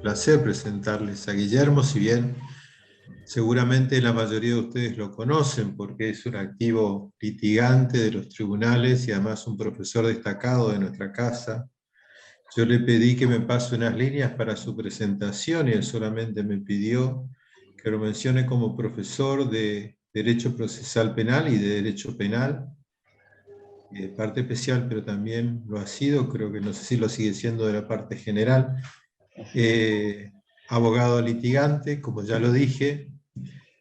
placer presentarles a Guillermo, si bien seguramente la mayoría de ustedes lo conocen porque es un activo litigante de los tribunales y además un profesor destacado de nuestra casa. Yo le pedí que me pase unas líneas para su presentación y él solamente me pidió que lo mencione como profesor de Derecho Procesal Penal y de Derecho Penal, parte especial, pero también lo ha sido, creo que no sé si lo sigue siendo de la parte general. Abogado litigante, como ya lo dije,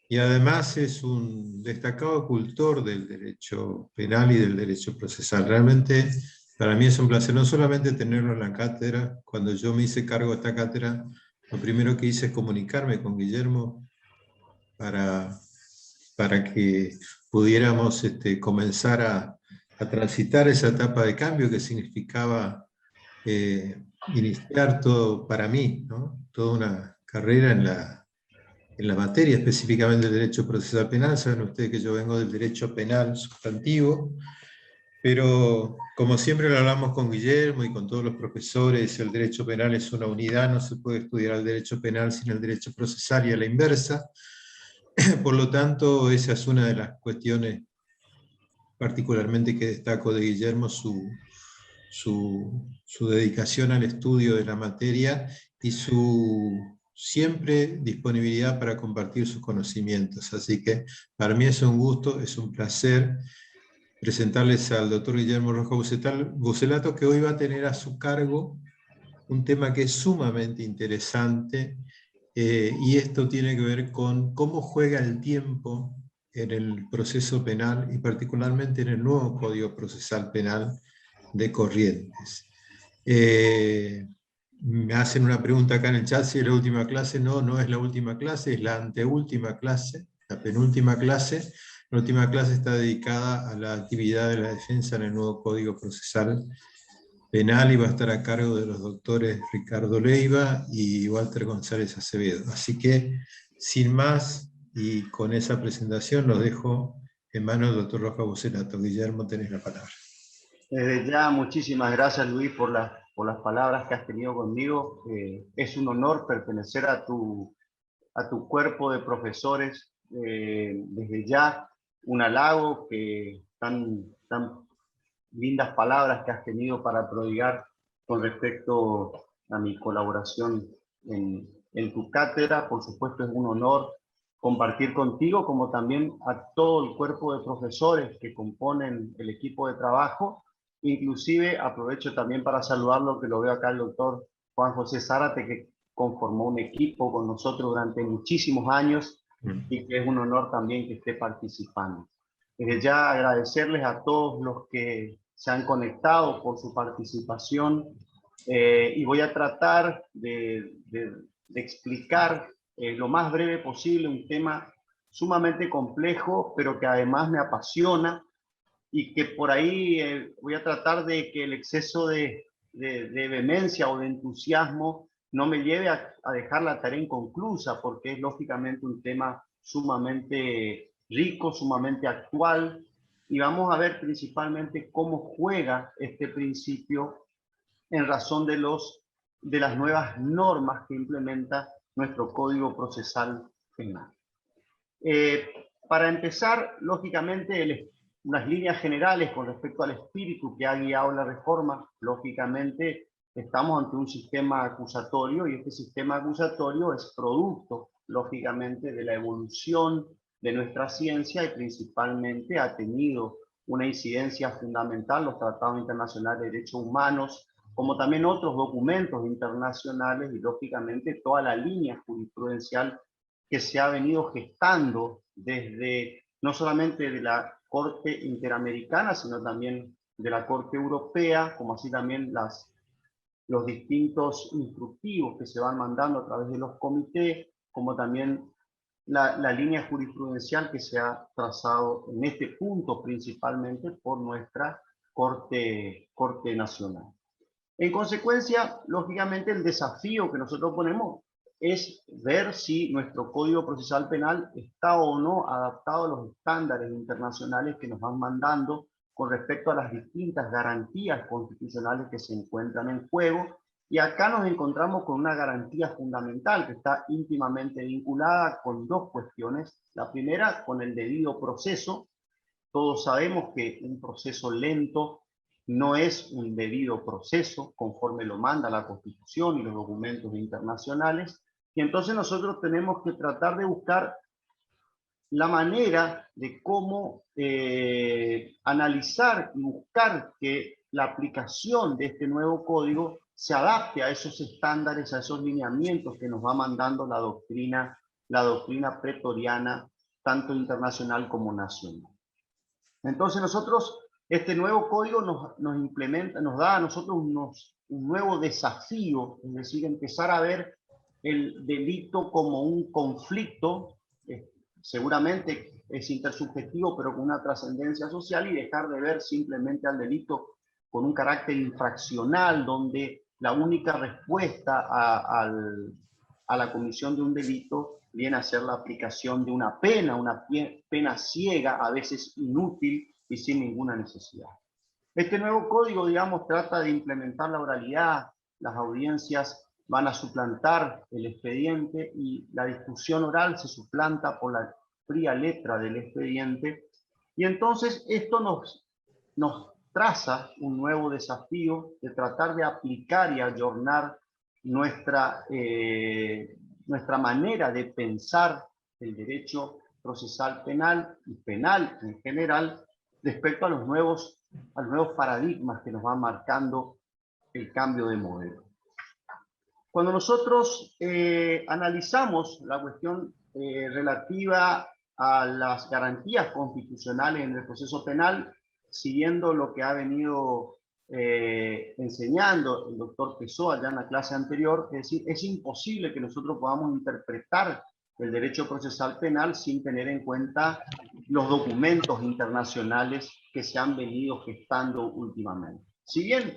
y además es un destacado cultor del derecho penal y del derecho procesal. Realmente para mí es un placer no solamente tenerlo en la cátedra. Cuando yo me hice cargo de esta cátedra, lo primero que hice es comunicarme con Guillermo para, para que pudiéramos comenzar a transitar esa etapa de cambio que significaba iniciar todo para mí, ¿no? Toda una carrera en la materia, específicamente del derecho procesal penal. Saben ustedes que yo vengo del derecho penal sustantivo, pero como siempre lo hablamos con Guillermo y con todos los profesores, el derecho penal es una unidad, no se puede estudiar el derecho penal sin el derecho procesal y a la inversa. Por lo tanto, esa es una de las cuestiones particularmente que destaco de Guillermo, su dedicación al estudio de la materia y su siempre disponibilidad para compartir sus conocimientos. Así que para mí es un gusto, es un placer presentarles al doctor Guillermo Rojas Bucelato, que hoy va a tener a su cargo un tema que es sumamente interesante, y esto tiene que ver con cómo juega el tiempo en el proceso penal y particularmente en el nuevo Código Procesal Penal de Corrientes. Me hacen una pregunta acá en el chat si es la última clase. No, no es la última clase, es la anteúltima clase, la penúltima clase. La última clase está dedicada a la actividad de la defensa en el nuevo Código Procesal Penal y va a estar a cargo de los doctores Ricardo Leiva y Walter González Acevedo. Así que, sin más, y con esa presentación, los dejo en manos del doctor Rojas Bucelato. Guillermo, tenés la palabra. Desde ya, muchísimas gracias, Luis, por las palabras que has tenido conmigo. Es un honor pertenecer a tu cuerpo de profesores. Desde ya, un halago, que tan lindas palabras que has tenido para prodigar con respecto a mi colaboración en tu cátedra. Por supuesto, es un honor compartir contigo, como también a todo el cuerpo de profesores que componen el equipo de trabajo. Inclusive aprovecho también para saludarlo, que lo veo acá, el doctor Juan José Zárate, que conformó un equipo con nosotros durante muchísimos años y que es un honor también que esté participando. Desde ya agradecerles a todos los que se han conectado por su participación, y voy a tratar de explicar lo más breve posible un tema sumamente complejo, pero que además me apasiona, y que por ahí voy a tratar de que el exceso de vehemencia o de entusiasmo no me lleve a dejar la tarea inconclusa, porque es lógicamente un tema sumamente rico, sumamente actual, y vamos a ver principalmente cómo juega este principio en razón de las nuevas normas que implementa nuestro Código Procesal Penal. Para empezar, lógicamente, unas líneas generales con respecto al espíritu que ha guiado la reforma. Lógicamente, estamos ante un sistema acusatorio, y este sistema acusatorio es producto, lógicamente, de la evolución de nuestra ciencia, y principalmente ha tenido una incidencia fundamental los tratados internacionales de derechos humanos, como también otros documentos internacionales, y lógicamente toda la línea jurisprudencial que se ha venido gestando desde no solamente de la Corte Interamericana, sino también de la Corte Europea, como así también los distintos instructivos que se van mandando a través de los comités, como también la línea jurisprudencial que se ha trazado en este punto principalmente por nuestra Corte Nacional. En consecuencia, lógicamente, el desafío que nosotros ponemos es ver si nuestro Código Procesal Penal está o no adaptado a los estándares internacionales que nos van mandando con respecto a las distintas garantías constitucionales que se encuentran en juego, Y acá nos encontramos con una garantía fundamental que está íntimamente vinculada con dos cuestiones. La primera, con el debido proceso. Todos sabemos que un proceso lento no es un debido proceso, conforme lo manda la Constitución y los documentos internacionales. Y entonces nosotros tenemos que tratar de buscar la manera de cómo analizar y buscar que la aplicación de este nuevo código se adapte a esos estándares, a esos lineamientos que nos va mandando la doctrina pretoriana, tanto internacional como nacional. Entonces nosotros, este nuevo código nos implementa, nos da a nosotros un nuevo desafío, es decir, empezar a ver el delito como un conflicto, seguramente es intersubjetivo, pero con una trascendencia social, y dejar de ver simplemente al delito con un carácter infraccional, donde la única respuesta a la comisión de un delito viene a ser la aplicación de una pena ciega, a veces inútil y sin ninguna necesidad. Este nuevo código, digamos, trata de implementar la oralidad, las audiencias van a suplantar el expediente y la discusión oral se suplanta por la fría letra del expediente. Y entonces esto nos traza un nuevo desafío de tratar de aplicar y ayornar nuestra manera de pensar el derecho procesal penal y penal en general respecto a los nuevos paradigmas que nos van marcando el cambio de modelo. Cuando nosotros analizamos la cuestión relativa a las garantías constitucionales en el proceso penal, siguiendo lo que ha venido enseñando el doctor Pessoa ya en la clase anterior, es decir, es imposible que nosotros podamos interpretar el derecho procesal penal sin tener en cuenta los documentos internacionales que se han venido gestando últimamente. Si bien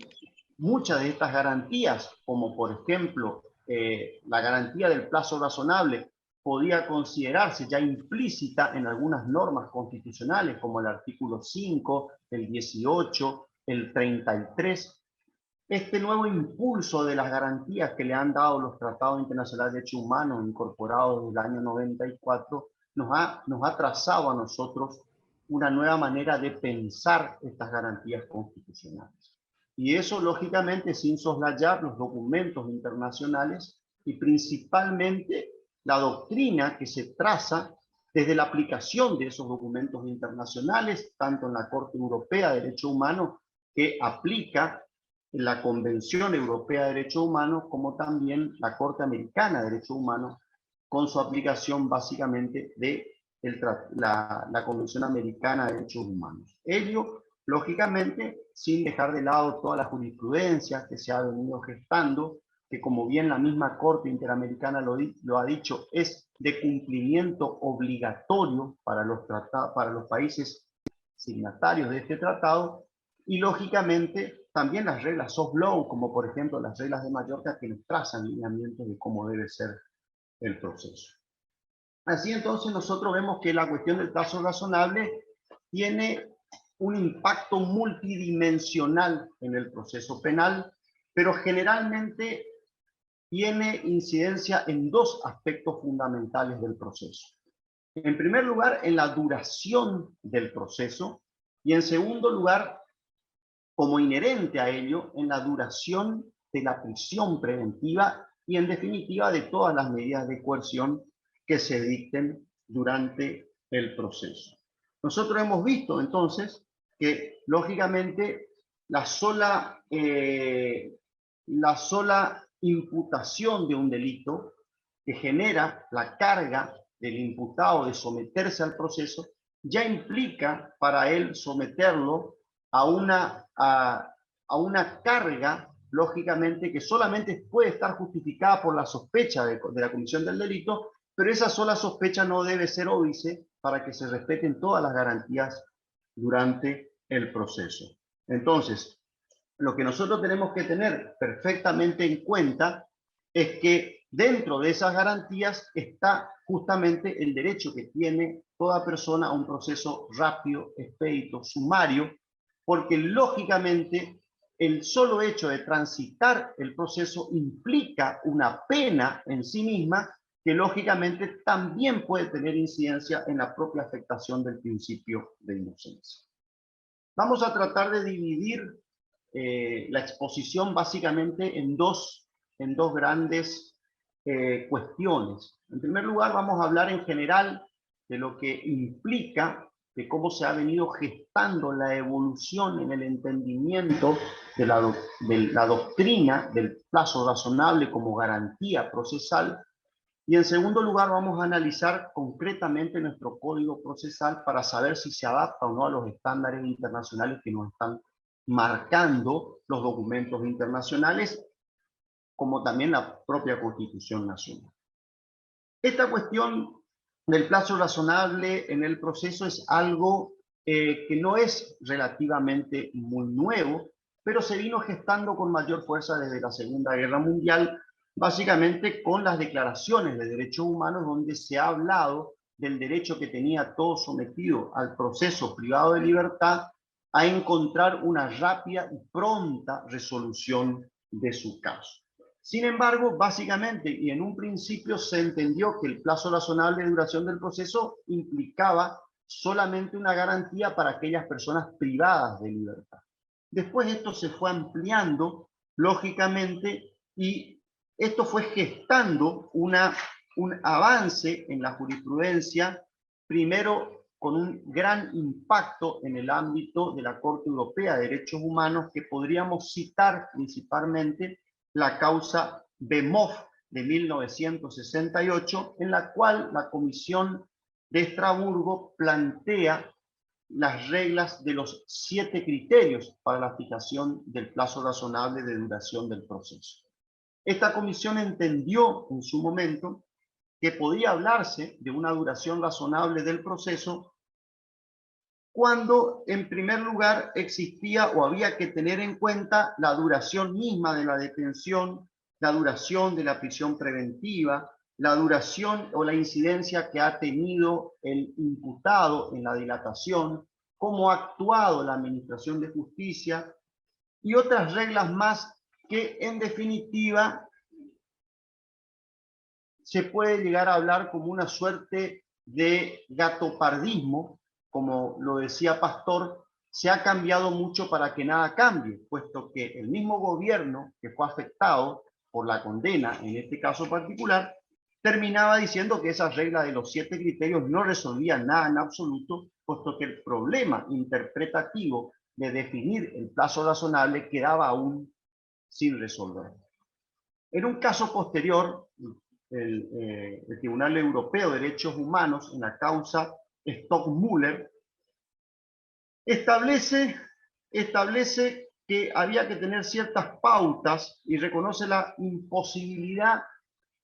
muchas de estas garantías, como por ejemplo la garantía del plazo razonable, podía considerarse ya implícita en algunas normas constitucionales, como el artículo 5, el 18, el 33, este nuevo impulso de las garantías que le han dado los tratados internacionales de derechos humanos incorporados desde el año 94 nos ha trazado a nosotros una nueva manera de pensar estas garantías constitucionales. Y eso, lógicamente, sin soslayar los documentos internacionales y principalmente la doctrina que se traza desde la aplicación de esos documentos internacionales, tanto en la Corte Europea de Derechos Humanos, que aplica la Convención Europea de Derechos Humanos, como también la Corte Americana de Derechos Humanos, con su aplicación básicamente de la Convención Americana de Derechos Humanos. Ello, lógicamente, sin dejar de lado toda la jurisprudencia que se ha venido gestando, que como bien la misma Corte Interamericana lo ha dicho, es de cumplimiento obligatorio para los países signatarios de este tratado, y lógicamente también las reglas soft law, como por ejemplo las reglas de Mallorca, que nos trazan lineamientos de cómo debe ser el proceso. Así entonces nosotros vemos que la cuestión del plazo razonable tiene un impacto multidimensional en el proceso penal, pero generalmente tiene incidencia en dos aspectos fundamentales del proceso. En primer lugar, en la duración del proceso, y en segundo lugar, como inherente a ello, en la duración de la prisión preventiva y en definitiva de todas las medidas de coerción que se dicten durante el proceso. Nosotros hemos visto entonces que lógicamente la sola imputación de un delito que genera la carga del imputado de someterse al proceso ya implica para él someterlo a una carga, lógicamente, que solamente puede estar justificada por la sospecha de la comisión del delito, pero esa sola sospecha no debe ser óbice para que se respeten todas las garantías durante el proceso. Entonces, lo que nosotros tenemos que tener perfectamente en cuenta es que dentro de esas garantías está justamente el derecho que tiene toda persona a un proceso rápido, expedito, sumario, porque lógicamente el solo hecho de transitar el proceso implica una pena en sí misma que lógicamente también puede tener incidencia en la propia afectación del principio de inocencia. Vamos a tratar de dividir la exposición básicamente en dos grandes cuestiones. En primer lugar, vamos a hablar en general de lo que implica, de cómo se ha venido gestando la evolución en el entendimiento de la doctrina del plazo razonable como garantía procesal. Y en segundo lugar, vamos a analizar concretamente nuestro código procesal para saber si se adapta o no a los estándares internacionales que nos están marcando los documentos internacionales, como también la propia Constitución Nacional. Esta cuestión del plazo razonable en el proceso es algo que no es relativamente muy nuevo, pero se vino gestando con mayor fuerza desde la Segunda Guerra Mundial, básicamente con las declaraciones de derechos humanos, donde se ha hablado del derecho que tenía todo sometido al proceso privado de libertad a encontrar una rápida y pronta resolución de su caso. Sin embargo, básicamente y en un principio se entendió que el plazo razonable de duración del proceso implicaba solamente una garantía para aquellas personas privadas de libertad. Después esto se fue ampliando, lógicamente, y esto fue gestando un avance en la jurisprudencia, primero con un gran impacto en el ámbito de la Corte Europea de Derechos Humanos, que podríamos citar principalmente la causa Bemov de 1968, en la cual la Comisión de Estrasburgo plantea las reglas de los 7 criterios para la fijación del plazo razonable de duración del proceso. Esta comisión entendió en su momento que podía hablarse de una duración razonable del proceso cuando en primer lugar existía o había que tener en cuenta la duración misma de la detención, la duración de la prisión preventiva, la duración o la incidencia que ha tenido el imputado en la dilatación, cómo ha actuado la administración de justicia y otras reglas más que en definitiva se puede llegar a hablar como una suerte de gatopardismo, como lo decía Pastor. Se ha cambiado mucho para que nada cambie, puesto que el mismo gobierno que fue afectado por la condena, en este caso particular, terminaba diciendo que esa regla de los 7 criterios no resolvía nada en absoluto, puesto que el problema interpretativo de definir el plazo razonable quedaba aún sin resolver. En un caso posterior, el Tribunal Europeo de Derechos Humanos, en la causa Stockmüller, establece que había que tener ciertas pautas y reconoce la imposibilidad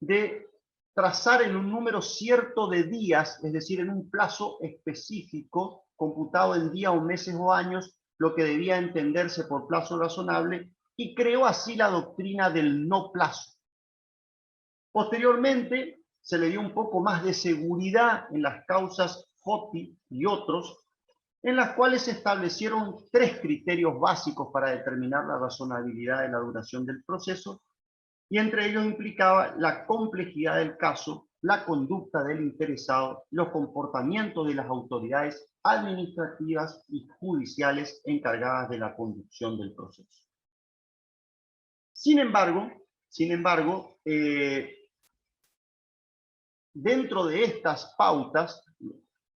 de trazar en un número cierto de días, es decir, en un plazo específico, computado en días o meses o años, lo que debía entenderse por plazo razonable, y creó así la doctrina del no plazo. Posteriormente, se le dio un poco más de seguridad en las causas Foti y otros, en las cuales se establecieron 3 criterios básicos para determinar la razonabilidad de la duración del proceso, y entre ellos implicaba la complejidad del caso, la conducta del interesado, los comportamientos de las autoridades administrativas y judiciales encargadas de la conducción del proceso. Sin embargo, dentro de estas pautas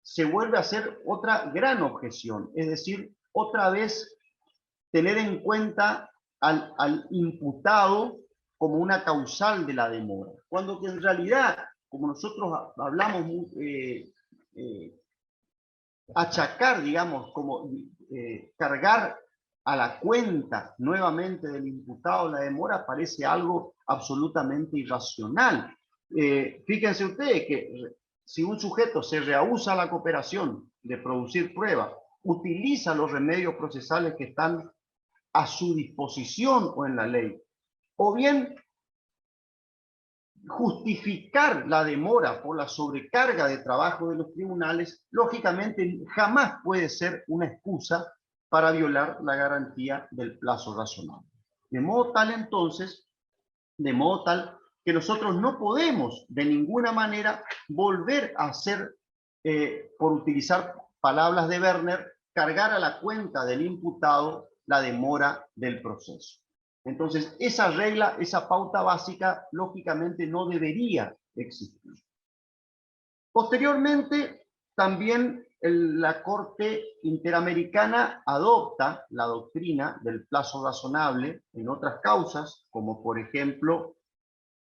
se vuelve a hacer otra gran objeción, es decir, otra vez tener en cuenta al imputado como una causal de la demora, cuando que en realidad, como nosotros hablamos, achacar, digamos, como cargar a la cuenta nuevamente del imputado la demora parece algo absolutamente irracional. Fíjense ustedes que si un sujeto se rehúsa a la cooperación de producir pruebas, utiliza los remedios procesales que están a su disposición o en la ley, o bien justificar la demora por la sobrecarga de trabajo de los tribunales, lógicamente jamás puede ser una excusa para violar la garantía del plazo razonable. De modo tal entonces, que nosotros no podemos de ninguna manera volver a hacer, por utilizar palabras de Werner, cargar a la cuenta del imputado la demora del proceso. Entonces, esa regla, esa pauta básica, lógicamente no debería existir. Posteriormente, también la Corte Interamericana adopta la doctrina del plazo razonable en otras causas, como por ejemplo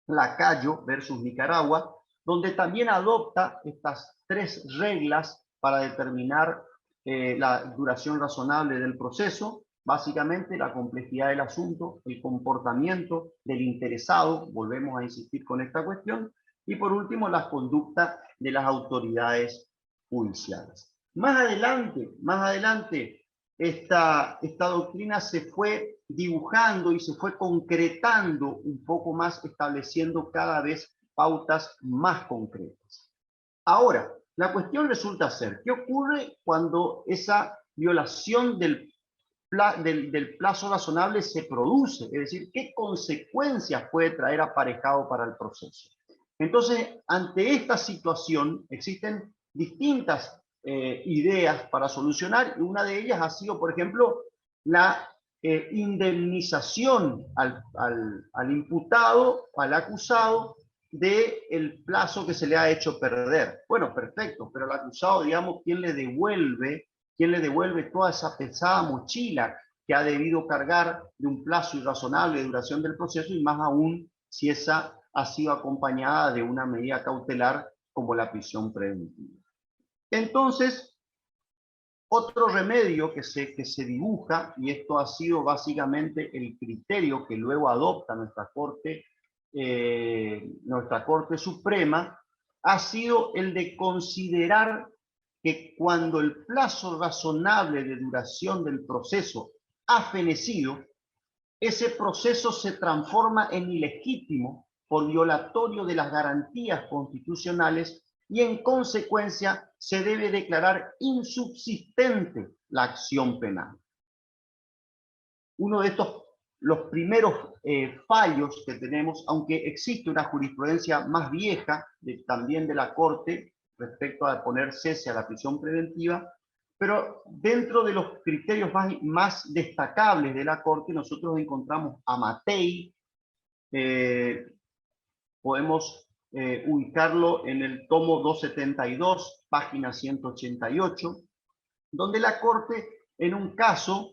Lacayo versus Nicaragua, donde también adopta estas tres reglas para determinar la duración razonable del proceso. Básicamente, la complejidad del asunto, el comportamiento del interesado, volvemos a insistir con esta cuestión, y por último, la conducta de las autoridades judiciales. Más adelante, esta doctrina se fue dibujando y se fue concretando un poco más, estableciendo cada vez pautas más concretas. Ahora, la cuestión resulta ser, ¿qué ocurre cuando esa violación del plazo razonable se produce? Es decir, ¿qué consecuencias puede traer aparejado para el proceso? Entonces, ante esta situación existen distintas ideas para solucionar, y una de ellas ha sido, por ejemplo, la indemnización al imputado, al acusado, del plazo que se le ha hecho perder. Bueno, perfecto, pero al acusado, digamos, ¿quién le devuelve toda esa pesada mochila que ha debido cargar de un plazo irrazonable de duración del proceso, y más aún si esa ha sido acompañada de una medida cautelar como la prisión preventiva? Entonces, otro remedio que se dibuja, y esto ha sido básicamente el criterio que luego adopta nuestra Corte Suprema, ha sido el de considerar que cuando el plazo razonable de duración del proceso ha fenecido, ese proceso se transforma en ilegítimo por violatorio de las garantías constitucionales, y en consecuencia se debe declarar insubsistente la acción penal. Uno de estos, los primeros fallos que tenemos, aunque existe una jurisprudencia más vieja también de la Corte respecto a poner cese a la prisión preventiva, pero dentro de los criterios más destacables de la Corte nosotros encontramos a Matei. Podemos ubicarlo en el tomo 272, página 188, donde la Corte en un caso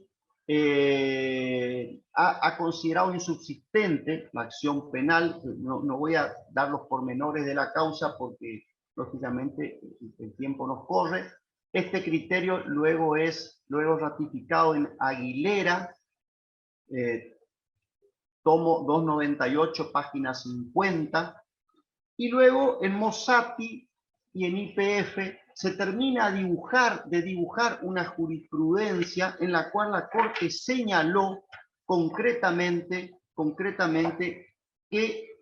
ha considerado insubsistente la acción penal. No voy a dar los pormenores de la causa porque lógicamente el tiempo nos corre. Este criterio luego es ratificado en Aguilera, tomo 298, página 50, y luego en Mossati y en YPF se termina de dibujar una jurisprudencia en la cual la Corte señaló concretamente que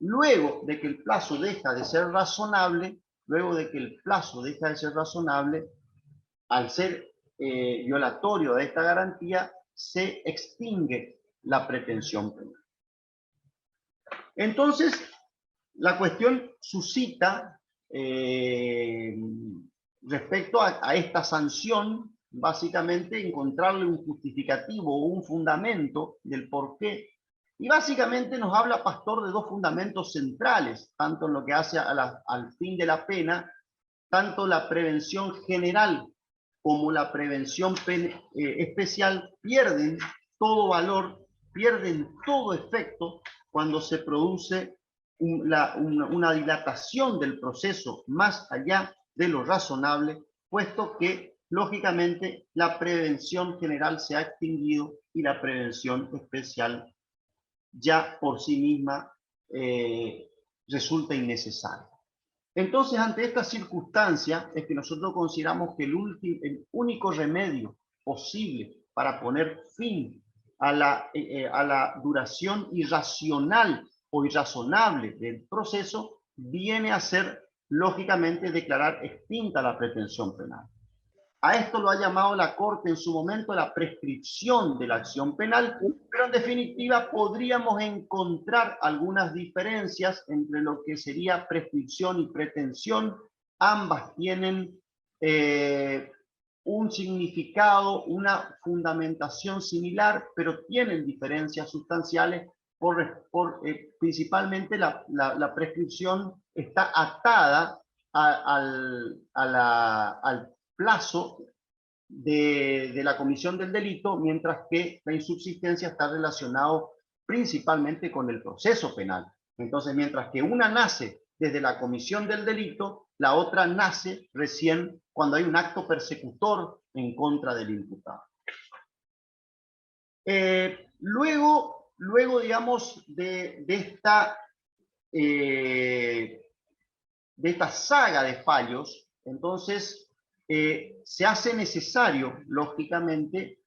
luego de que el plazo deja de ser razonable, al ser violatorio de esta garantía, se extingue la pretensión penal. Entonces, la cuestión suscita respecto a esta sanción, básicamente encontrarle un justificativo o un fundamento del por qué. Y básicamente nos habla Pastor de dos fundamentos centrales, tanto en lo que hace al fin de la pena, tanto la prevención general como la prevención especial pierden todo valor, pierden todo efecto cuando se produce una dilatación del proceso más allá de lo razonable, puesto que lógicamente la prevención general se ha extinguido y la prevención especial ya por sí misma resulta innecesaria. Entonces, ante esta circunstancia es que nosotros consideramos que el único remedio posible para poner fin a la duración irracional o irrazonable del proceso viene a ser, lógicamente, declarar extinta la pretensión penal. A esto lo ha llamado la Corte en su momento la prescripción de la acción penal, pero en definitiva podríamos encontrar algunas diferencias entre lo que sería prescripción y pretensión. Ambas tienen un significado, una fundamentación similar, pero tienen diferencias sustanciales. Principalmente la prescripción está atada al plazo de la comisión del delito, mientras que la insubsistencia está relacionado principalmente con el proceso penal. Entonces, mientras que una nace desde la comisión del delito, la otra nace recién cuando hay un acto persecutor en contra del imputado. Luego, digamos, de esta saga de fallos, entonces se hace necesario, lógicamente,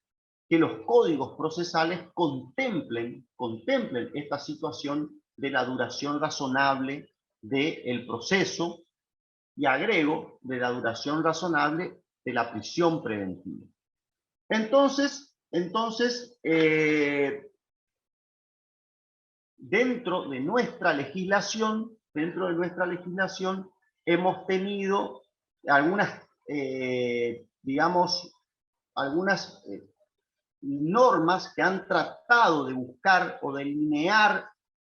que los códigos procesales contemplen esta situación de la duración razonable del proceso, y agrego, de la duración razonable de la prisión preventiva. Entonces, dentro de nuestra legislación, hemos tenido algunas, digamos, algunas normas que han tratado de buscar o delinear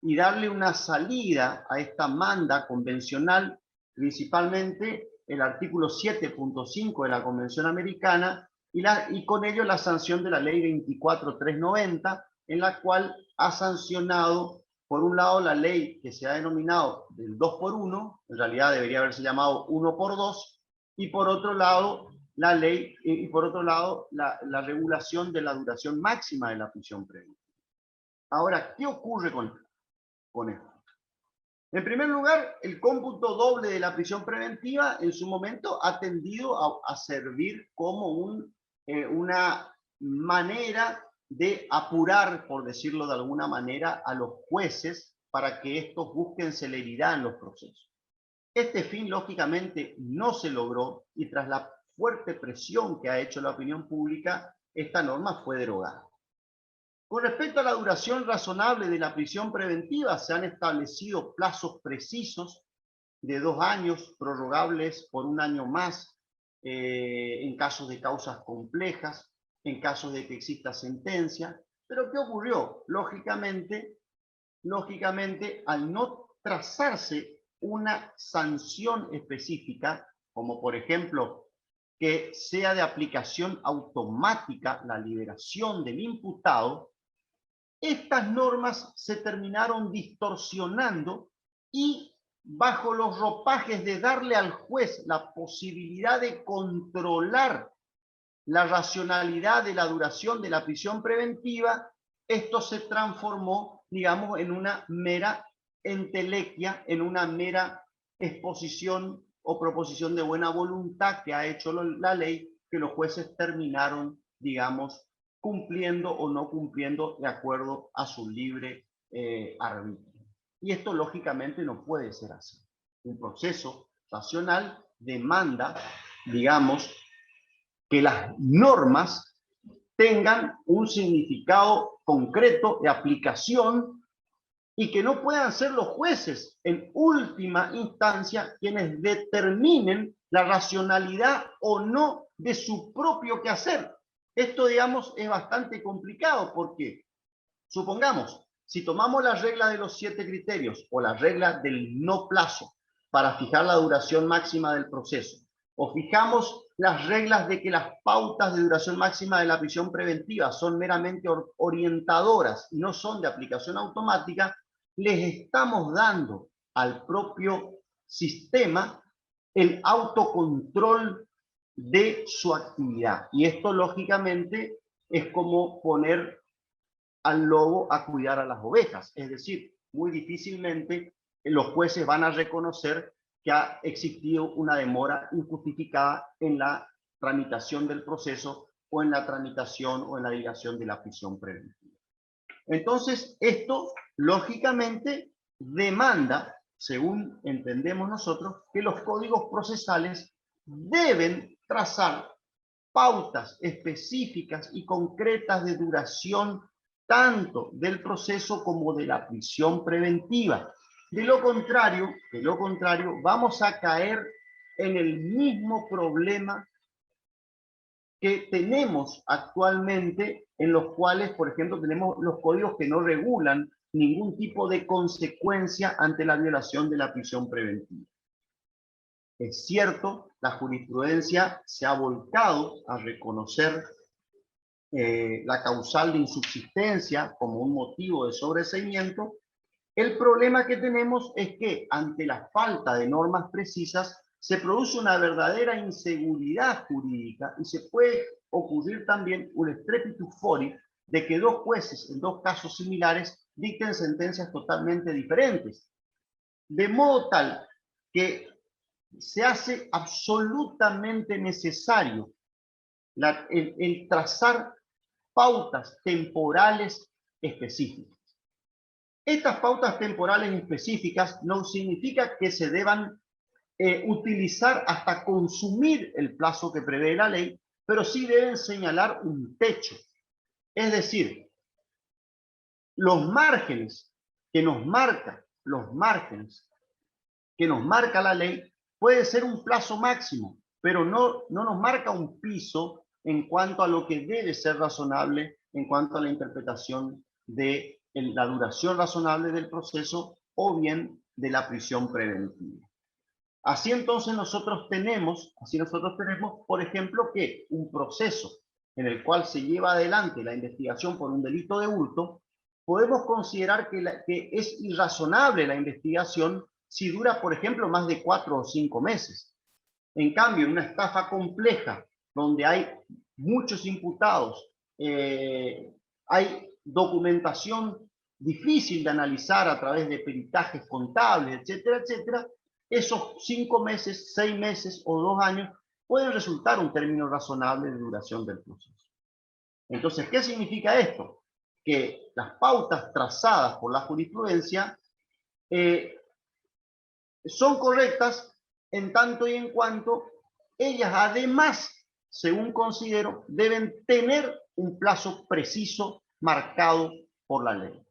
y darle una salida a esta manda convencional, principalmente el artículo 7.5 de la Convención Americana y con ello la sanción de la ley 24.390, en la cual ha sancionado, por un lado, la ley que se ha denominado del 2x1, en realidad debería haberse llamado 1x2, y por otro lado, la ley, y por otro lado, la regulación de la duración máxima de la prisión preventiva. Ahora, ¿qué ocurre con esto? En primer lugar, el cómputo doble de la prisión preventiva en su momento ha tendido a servir como una manera de apurar, por decirlo de alguna manera, a los jueces para que estos busquen celeridad en los procesos. Este fin, lógicamente, no se logró y tras la fuerte presión que ha hecho la opinión pública, esta norma fue derogada. Con respecto a la duración razonable de la prisión preventiva, se han establecido plazos precisos de 2 años, prorrogables por 1 año más, en casos de causas complejas, en casos de que exista sentencia. Pero ¿qué ocurrió? Lógicamente, al no trazarse una sanción específica, como por ejemplo que sea de aplicación automática la liberación del imputado, estas normas se terminaron distorsionando y bajo los ropajes de darle al juez la posibilidad de controlar la racionalidad de la duración de la prisión preventiva, esto se transformó, digamos, en una mera entelequia, en una mera exposición o proposición de buena voluntad que ha hecho la ley, que los jueces terminaron, digamos, cumpliendo o no cumpliendo de acuerdo a su libre arbitrio. Y esto lógicamente no puede ser así. Un proceso racional demanda, digamos, que las normas tengan un significado concreto de aplicación y que no puedan ser los jueces en última instancia quienes determinen la racionalidad o no de su propio quehacer. Esto, digamos, es bastante complicado porque, supongamos, si tomamos la regla de los 7 criterios o la regla del no plazo para fijar la duración máxima del proceso, o fijamos las reglas de que las pautas de duración máxima de la prisión preventiva son meramente orientadoras y no son de aplicación automática, les estamos dando al propio sistema el autocontrol de su actividad. Y esto, lógicamente, es como poner al lobo a cuidar a las ovejas. Es decir, muy difícilmente los jueces van a reconocer que ha existido una demora injustificada en la tramitación del proceso o en la tramitación o en la dilación de la prisión preventiva. Entonces, esto, lógicamente, demanda, según entendemos nosotros, que los códigos procesales deben trazar pautas específicas y concretas de duración tanto del proceso como de la prisión preventiva. De lo contrario, vamos a caer en el mismo problema que tenemos actualmente, en los cuales, por ejemplo, tenemos los códigos que no regulan ningún tipo de consecuencia ante la violación de la prisión preventiva. Es cierto, la jurisprudencia se ha volcado a reconocer la causal de insubsistencia como un motivo de sobreseimiento. El problema que tenemos es que ante la falta de normas precisas se produce una verdadera inseguridad jurídica y se puede ocurrir también un strepitus fori de que dos jueces en dos casos similares dicten sentencias totalmente diferentes. De modo tal que se hace absolutamente necesario el trazar pautas temporales específicas. Estas pautas temporales específicas no significa que se deban utilizar hasta consumir el plazo que prevé la ley, pero sí deben señalar un techo. Es decir, los márgenes que nos marca la ley puede ser un plazo máximo, pero no nos marca un piso en cuanto a lo que debe ser razonable en cuanto a la interpretación de la duración razonable del proceso o bien de la prisión preventiva. Así entonces nosotros tenemos, por ejemplo, que un proceso en el cual se lleva adelante la investigación por un delito de hurto, podemos considerar que es irrazonable la investigación si dura, por ejemplo, más de 4 o 5 meses. En cambio, en una estafa compleja, donde hay muchos imputados, hay documentación difícil de analizar a través de peritajes contables, etcétera, etcétera, esos 5 meses, 6 meses o 2 años pueden resultar un término razonable de duración del proceso. Entonces, ¿qué significa esto? Que las pautas trazadas por la jurisprudencia son correctas en tanto y en cuanto ellas además, según considero, deben tener un plazo preciso marcado por la ley.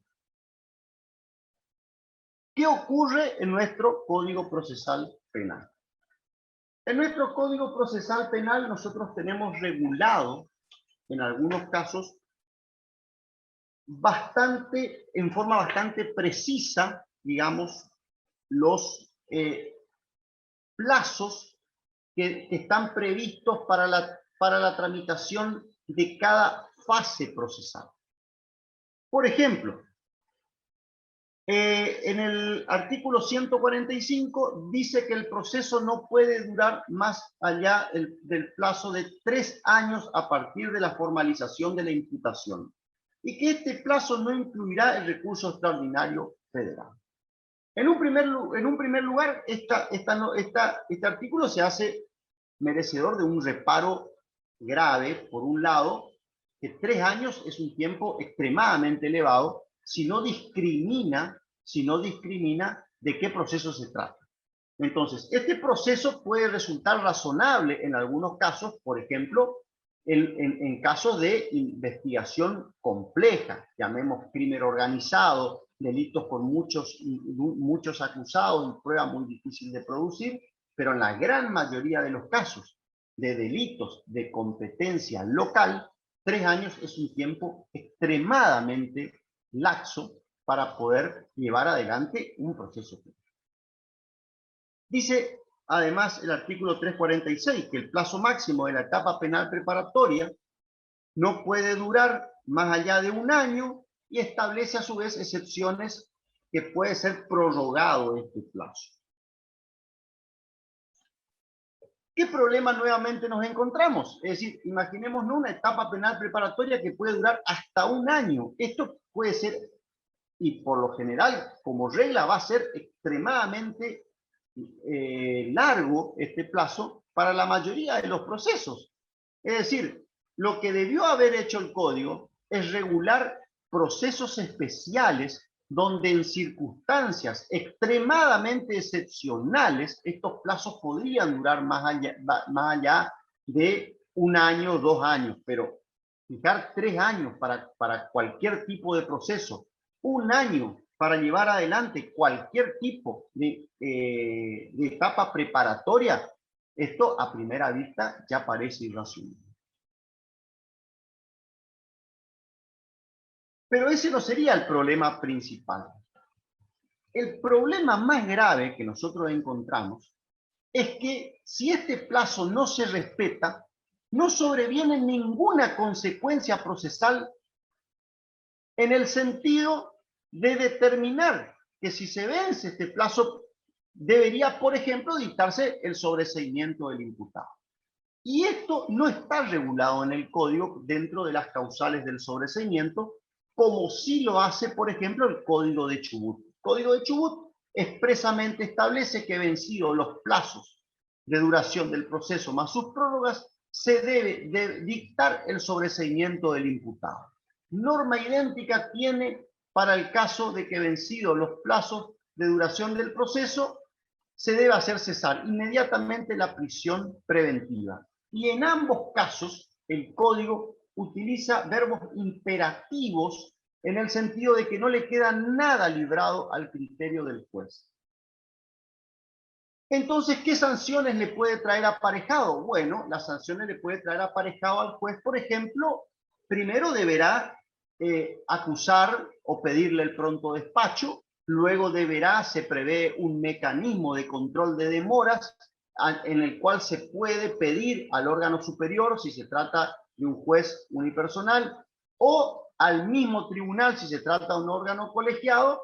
¿Qué ocurre en nuestro Código Procesal Penal? En nuestro Código Procesal Penal nosotros tenemos regulado, en algunos casos, en forma bastante precisa, digamos, los plazos que están previstos para la tramitación de cada fase procesal. Por ejemplo, en el artículo 145 dice que el proceso no puede durar más allá del plazo de 3 años a partir de la formalización de la imputación y que este plazo no incluirá el recurso extraordinario federal. En un primer lugar, este artículo se hace merecedor de un reparo grave, por un lado, que 3 años es un tiempo extremadamente elevado si no discrimina de qué proceso se trata. Entonces, este proceso puede resultar razonable en algunos casos, por ejemplo, en casos de investigación compleja, llamemos crimen organizado, delitos con muchos acusados y prueba muy difícil de producir, pero en la gran mayoría de los casos de delitos de competencia local, 3 años es un tiempo extremadamente laxo para poder llevar adelante un proceso penal. Dice además el artículo 346 que el plazo máximo de la etapa penal preparatoria no puede durar más allá de 1 año y establece a su vez excepciones que puede ser prorrogado este plazo. ¿Qué problema nuevamente nos encontramos? Es decir, imaginémonos una etapa penal preparatoria que puede durar hasta 1 año. Esto puede ser, y por lo general, como regla, va a ser extremadamente largo este plazo para la mayoría de los procesos. Es decir, lo que debió haber hecho el código es regular procesos especiales donde en circunstancias extremadamente excepcionales estos plazos podrían durar más allá de 1 año, 2 años, pero fijar 3 años para cualquier tipo de proceso, 1 año para llevar adelante cualquier tipo de etapa preparatoria, esto a primera vista ya parece irracional. Pero ese no sería el problema principal. El problema más grave que nosotros encontramos es que si este plazo no se respeta, no sobreviene ninguna consecuencia procesal en el sentido de determinar que si se vence este plazo, debería, por ejemplo, dictarse el sobreseimiento del imputado. Y esto no está regulado en el código dentro de las causales del sobreseimiento, como sí lo hace, por ejemplo, el Código de Chubut. El Código de Chubut expresamente establece que vencidos los plazos de duración del proceso más sus prórrogas, se debe de dictar el sobreseimiento del imputado. Norma idéntica tiene para el caso de que vencidos los plazos de duración del proceso, se debe hacer cesar inmediatamente la prisión preventiva. Y en ambos casos, el código utiliza verbos imperativos en el sentido de que no le queda nada librado al criterio del juez. Entonces, ¿qué sanciones le puede traer aparejado? Bueno, las sanciones le puede traer aparejado al juez, por ejemplo, primero deberá acusar o pedirle el pronto despacho, luego se prevé un mecanismo de control de demoras en el cual se puede pedir al órgano superior, si se trata de un juez unipersonal, o al mismo tribunal, si se trata de un órgano colegiado,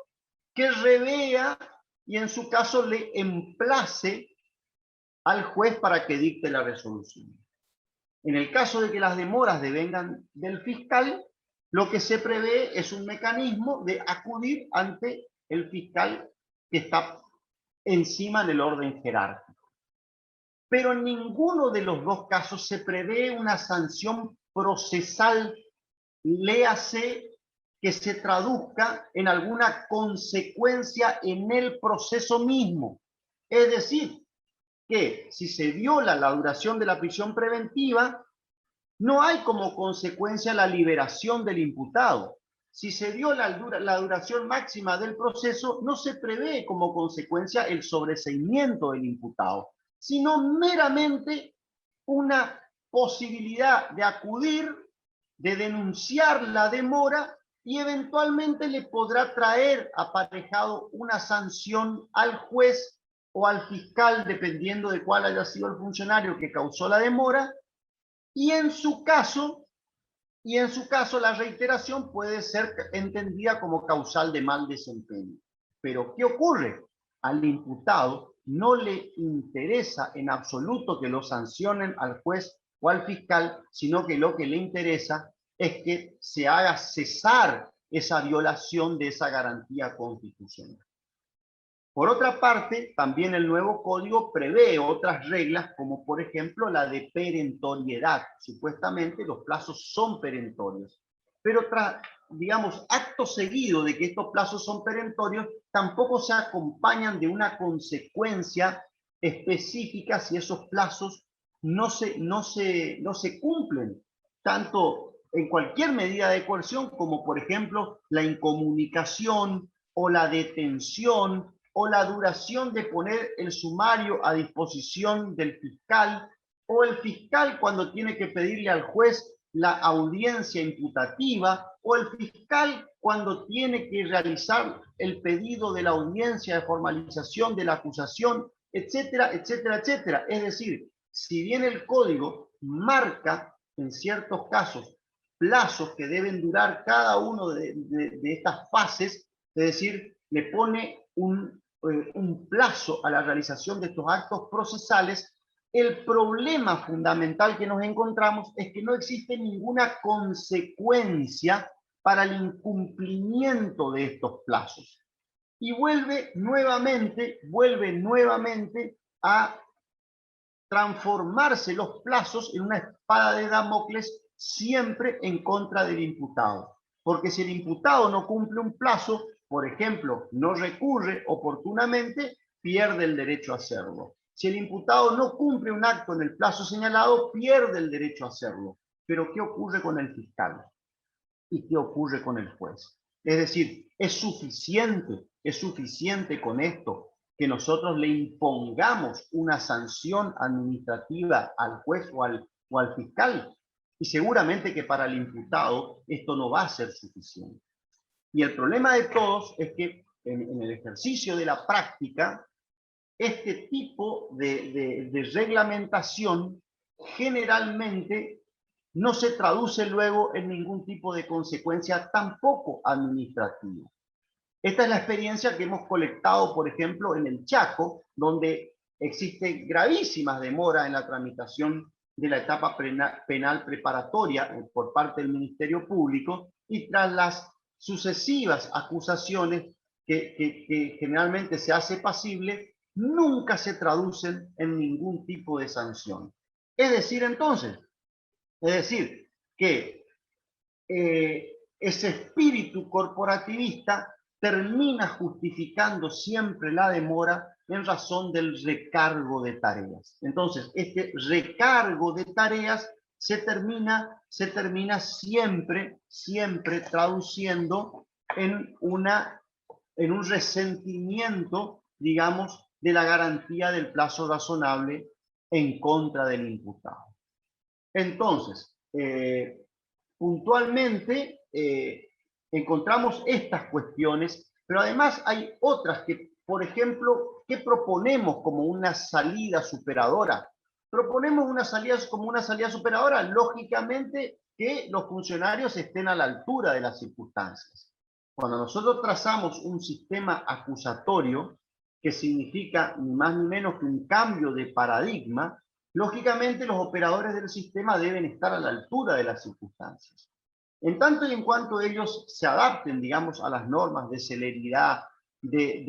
que revea y en su caso le emplace al juez para que dicte la resolución. En el caso de que las demoras devengan del fiscal, lo que se prevé es un mecanismo de acudir ante el fiscal que está encima del orden jerárquico. Pero en ninguno de los dos casos se prevé una sanción procesal, léase, que se traduzca en alguna consecuencia en el proceso mismo. Es decir, que si se viola la duración de la prisión preventiva, no hay como consecuencia la liberación del imputado. Si se viola la duración máxima del proceso, no se prevé como consecuencia el sobreseimiento del imputado, sino meramente una posibilidad de acudir, de denunciar la demora y eventualmente le podrá traer aparejado una sanción al juez o al fiscal, dependiendo de cuál haya sido el funcionario que causó la demora, y en su caso la reiteración puede ser entendida como causal de mal desempeño. Pero ¿qué ocurre? Al imputado no le interesa en absoluto que lo sancionen al juez o al fiscal, sino que lo que le interesa es que se haga cesar esa violación de esa garantía constitucional. Por otra parte, también el nuevo código prevé otras reglas, como por ejemplo la de perentoriedad. Supuestamente los plazos son perentorios, pero digamos, acto seguido de que estos plazos son perentorios, tampoco se acompañan de una consecuencia específica si esos plazos no se cumplen, tanto en cualquier medida de coerción, como por ejemplo la incomunicación o la detención, o la duración de poner el sumario a disposición del fiscal, o el fiscal cuando tiene que pedirle al juez la audiencia imputativa, o el fiscal cuando tiene que realizar el pedido de la audiencia de formalización de la acusación, etcétera, etcétera, etcétera. Es decir, si bien el código marca en ciertos casos plazos que deben durar cada uno de estas fases, es decir, le pone un plazo a la realización de estos actos procesales, el problema fundamental que nos encontramos es que no existe ninguna consecuencia para el incumplimiento de estos plazos. Y vuelve nuevamente a transformarse los plazos en una espada de Damocles siempre en contra del imputado. Porque si el imputado no cumple un plazo, por ejemplo, no recurre oportunamente, pierde el derecho a hacerlo. Si el imputado no cumple un acto en el plazo señalado, pierde el derecho a hacerlo. Pero ¿qué ocurre con el fiscal? ¿Y qué ocurre con el juez? Es decir, ¿es suficiente con esto que nosotros le impongamos una sanción administrativa al juez o al fiscal? Y seguramente que para el imputado esto no va a ser suficiente. Y el problema de todos es que en el ejercicio de la práctica, este tipo de reglamentación generalmente no se traduce luego en ningún tipo de consecuencia tampoco administrativa. Esta es la experiencia que hemos colectado, por ejemplo, en el Chaco, donde existe gravísimas demoras en la tramitación de la etapa penal preparatoria por parte del Ministerio Público, y tras las sucesivas acusaciones que generalmente se hace pasible, nunca se traducen en ningún tipo de sanción. Es decir, entonces, que ese espíritu corporativista termina justificando siempre la demora en razón del recargo de tareas. Entonces, este recargo de tareas se termina siempre traduciendo en un resentimiento, digamos, de la garantía del plazo razonable en contra del imputado. Entonces, puntualmente encontramos estas cuestiones, pero además hay otras que, por ejemplo, ¿qué proponemos como una salida superadora? Proponemos una salida como una salida superadora, lógicamente que los funcionarios estén a la altura de las circunstancias. Cuando nosotros trazamos un sistema acusatorio, que significa ni más ni menos que un cambio de paradigma, lógicamente los operadores del sistema deben estar a la altura de las circunstancias. En tanto y en cuanto ellos se adapten, digamos, a las normas de celeridad, de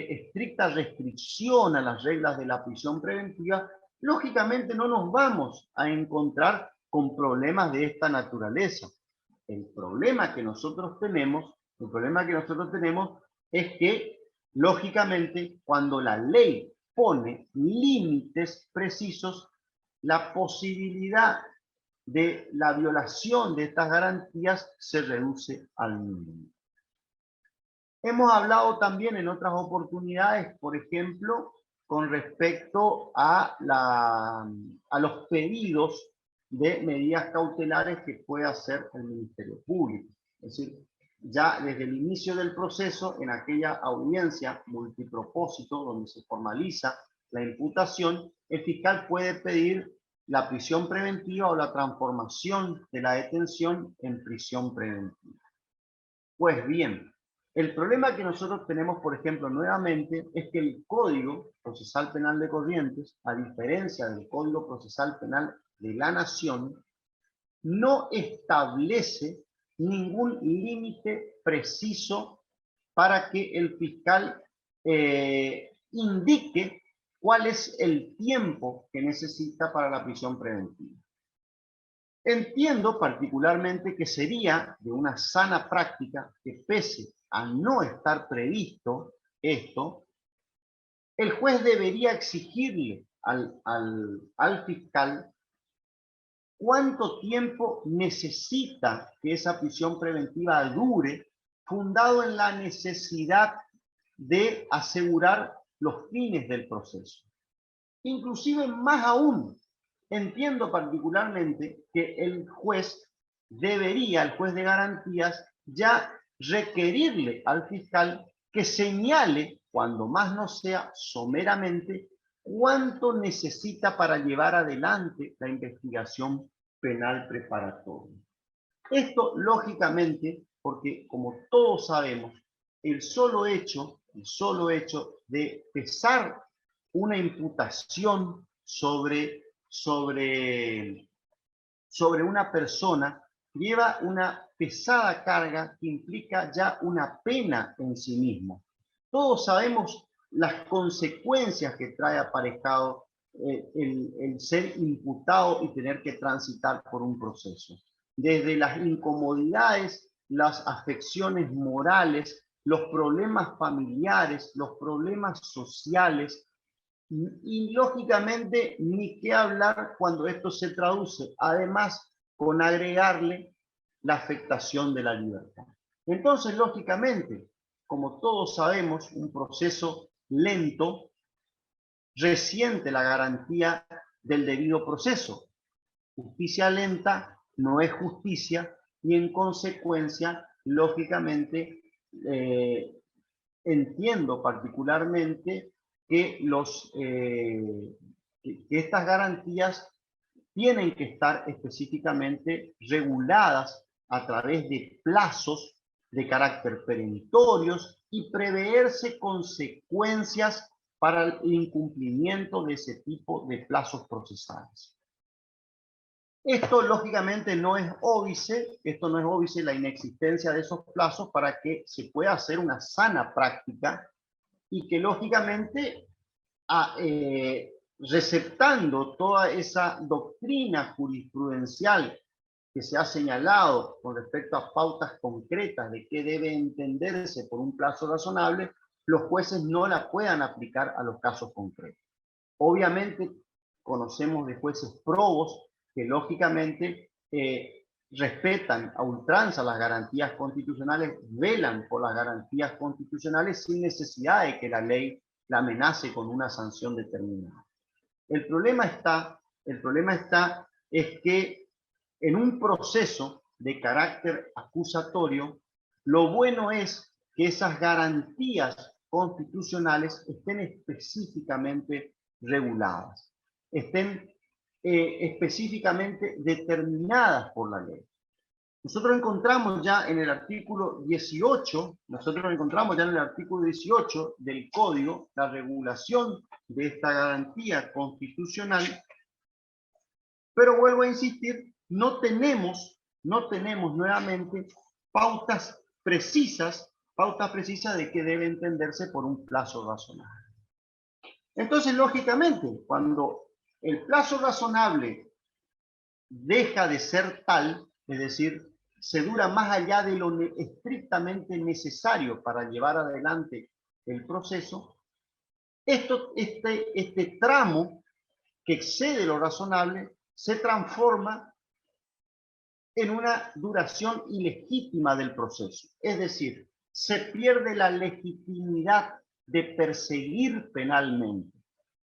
estricta restricción a las reglas de la prisión preventiva, lógicamente no nos vamos a encontrar con problemas de esta naturaleza. El problema que nosotros tenemos es que, lógicamente, cuando la ley pone límites precisos, la posibilidad de la violación de estas garantías se reduce al mínimo. Hemos hablado también en otras oportunidades, por ejemplo, con respecto a los pedidos de medidas cautelares que puede hacer el Ministerio Público. Es decir, ya desde el inicio del proceso, en aquella audiencia multipropósito donde se formaliza la imputación, el fiscal puede pedir la prisión preventiva o la transformación de la detención en prisión preventiva. Pues bien, el problema que nosotros tenemos, por ejemplo, nuevamente, es que el Código Procesal Penal de Corrientes, a diferencia del Código Procesal Penal de la Nación, no establece ningún límite preciso para que el fiscal indique cuál es el tiempo que necesita para la prisión preventiva. Entiendo particularmente que sería de una sana práctica que, pese a no estar previsto esto, el juez debería exigirle al fiscal cuánto tiempo necesita que esa prisión preventiva dure, fundado en la necesidad de asegurar los fines del proceso. Inclusive, más aún, entiendo particularmente que el juez de garantías, ya requerirle al fiscal que señale, cuando más no sea someramente, cuánto necesita para llevar adelante la investigación penal preparatoria. Esto, lógicamente, porque como todos sabemos, el solo hecho de pesar una imputación sobre una persona lleva una pesada carga que implica ya una pena en sí mismo. Todos sabemos las consecuencias que trae aparejado el ser imputado y tener que transitar por un proceso. Desde las incomodidades, las afecciones morales, los problemas familiares, los problemas sociales, Y lógicamente, ni qué hablar cuando esto se traduce, además, con agregarle la afectación de la libertad. Entonces, lógicamente, como todos sabemos, un proceso lento resiente la garantía del debido proceso. Justicia lenta no es justicia y en consecuencia, lógicamente, entiendo particularmente que, que estas garantías tienen que estar específicamente reguladas a través de plazos de carácter perentorios y preverse consecuencias para el incumplimiento de ese tipo de plazos procesales. Esto lógicamente no es óbice, la inexistencia de esos plazos para que se pueda hacer una sana práctica y que lógicamente receptando toda esa doctrina jurisprudencial que se ha señalado con respecto a pautas concretas de qué debe entenderse por un plazo razonable, los jueces no la puedan aplicar a los casos concretos. Obviamente conocemos de jueces probos que lógicamente respetan a ultranza las garantías constitucionales, velan por las garantías constitucionales sin necesidad de que la ley la amenace con una sanción determinada. El problema es que en un proceso de carácter acusatorio, lo bueno es que esas garantías constitucionales estén específicamente reguladas, estén específicamente determinadas por la ley. Nosotros encontramos ya en el artículo 18, del Código la regulación de esta garantía constitucional, pero vuelvo a insistir, no tenemos nuevamente pautas precisas de qué debe entenderse por un plazo razonable. Entonces, lógicamente, cuando el plazo razonable deja de ser tal, es decir, se dura más allá de lo estrictamente necesario para llevar adelante el proceso, este tramo que excede lo razonable se transforma en una duración ilegítima del proceso. Es decir, se pierde la legitimidad de perseguir penalmente.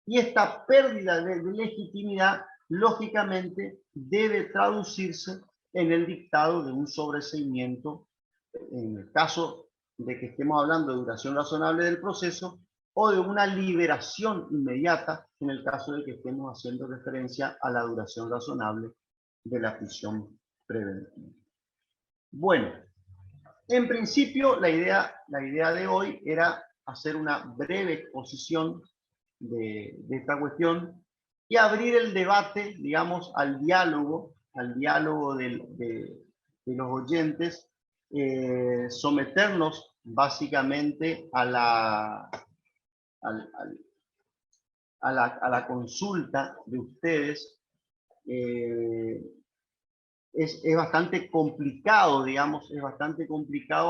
Y esta pérdida de legitimidad, lógicamente, debe traducirse en el dictado de un sobreseimiento, en el caso de que estemos hablando de duración razonable del proceso, o de una liberación inmediata, en el caso de que estemos haciendo referencia a la duración razonable de la prisión preventiva. Bueno, en principio la idea de hoy era hacer una breve exposición de esta cuestión y abrir el debate, digamos, al diálogo de los oyentes, someternos básicamente a la consulta de ustedes. Es bastante complicado, digamos,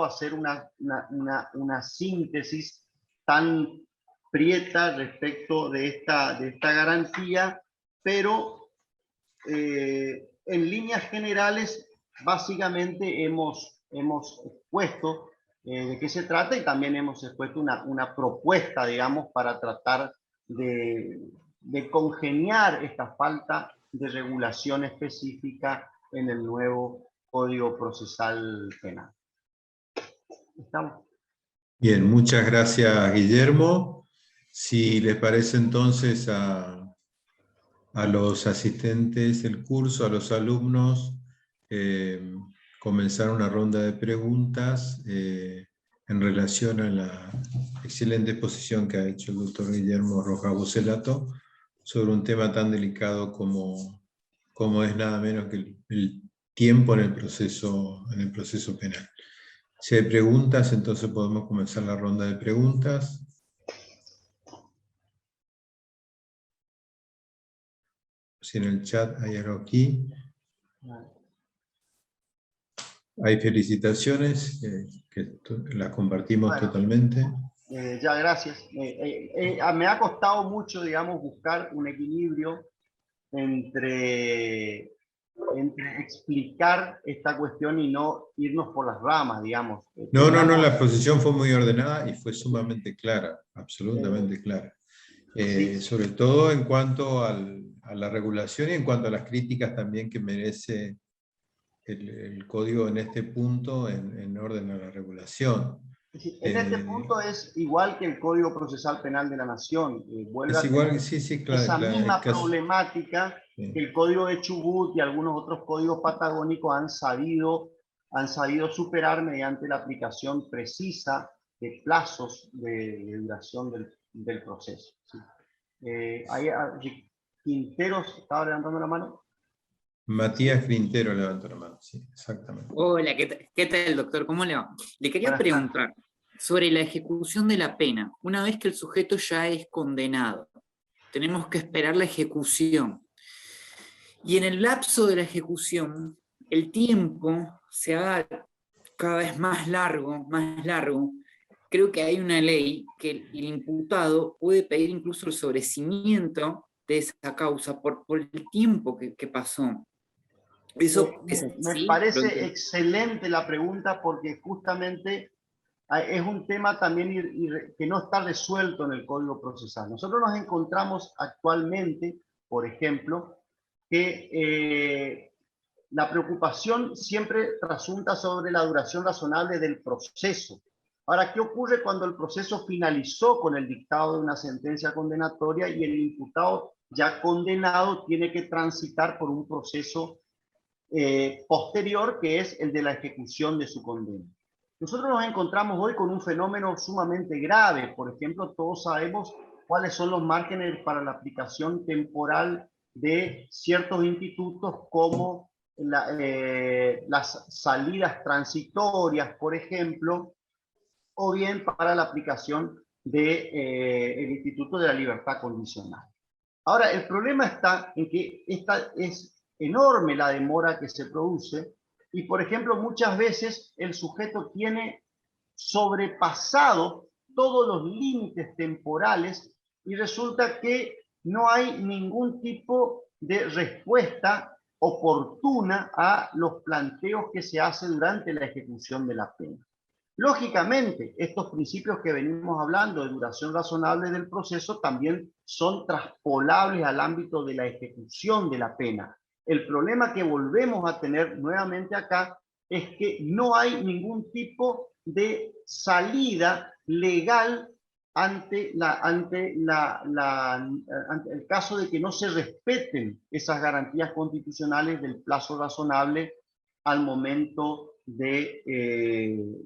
hacer una síntesis tan prieta respecto de esta garantía, pero en líneas generales, básicamente hemos expuesto de qué se trata y también hemos expuesto una propuesta, digamos, para tratar de congeniar esta falta de regulación específica en el nuevo Código Procesal Penal. ¿Estamos? Bien, muchas gracias, Guillermo. Si les parece entonces a los asistentes del curso, a los alumnos, comenzar una ronda de preguntas en relación a la excelente exposición que ha hecho el doctor Guillermo Rojas Bocelato sobre un tema tan delicado como es nada menos que el tiempo en el proceso penal. Si hay preguntas, entonces podemos comenzar la ronda de preguntas. Si en el chat hay algo aquí. Hay felicitaciones, que las compartimos totalmente. Ya, gracias. Me ha costado mucho, digamos, buscar un equilibrio entre, entre explicar esta cuestión y no irnos por las ramas, digamos. No, no, no, la exposición fue muy ordenada y fue sumamente clara, Eh, absolutamente clara. sí, Sobre todo en cuanto a la regulación y en cuanto a las críticas también que merece el código en este punto en orden a la regulación. sí, en este Eh, punto es igual que el Código Procesal Penal de la Nación. Vuelve es a igual, tener sí, sí, claro, esa claro, hay misma casos, problemática que sí. el Código de Chubut y algunos otros códigos patagónicos han sabido superar mediante la aplicación precisa de plazos de duración del proceso. ¿Sí? Quinteros estaba levantando la mano. Matías Quintero levantó la mano, sí, exactamente. Hola, qué tal, doctor? ¿Cómo le va? Le quería Buenas tardes. preguntar sobre la ejecución de la pena. Una vez que el sujeto ya es condenado, tenemos que esperar la ejecución. Y en el lapso de la ejecución, el tiempo se haga cada vez más largo, más largo. Creo que hay una ley que el imputado puede pedir incluso el sobreseimiento de esa causa por el tiempo que pasó. Eso es Me así, parece excelente la pregunta porque justamente es un tema también que no está resuelto en el Código Procesal. Nosotros nos encontramos actualmente, por ejemplo, que la preocupación siempre trasunta sobre la duración razonable del proceso. Ahora, ¿qué ocurre cuando el proceso finalizó con el dictado de una sentencia condenatoria y el imputado ya condenado tiene que transitar por un proceso posterior, que es el de la ejecución de su condena? Nosotros nos encontramos hoy con un fenómeno sumamente grave. Por ejemplo, todos sabemos cuáles son los márgenes para la aplicación temporal de ciertos institutos como las salidas transitorias, por ejemplo, o bien para la aplicación del Instituto de la Libertad Condicional. Ahora, el problema está en que esta es enorme la demora que se produce y, por ejemplo, muchas veces el sujeto tiene sobrepasado todos los límites temporales y resulta que no hay ningún tipo de respuesta oportuna a los planteos que se hacen durante la ejecución de la pena. Lógicamente, estos principios que venimos hablando de duración razonable del proceso también son traspolables al ámbito de la ejecución de la pena. El problema que volvemos a tener nuevamente acá es que no hay ningún tipo de salida legal ante el caso de que no se respeten esas garantías constitucionales del plazo razonable al momento de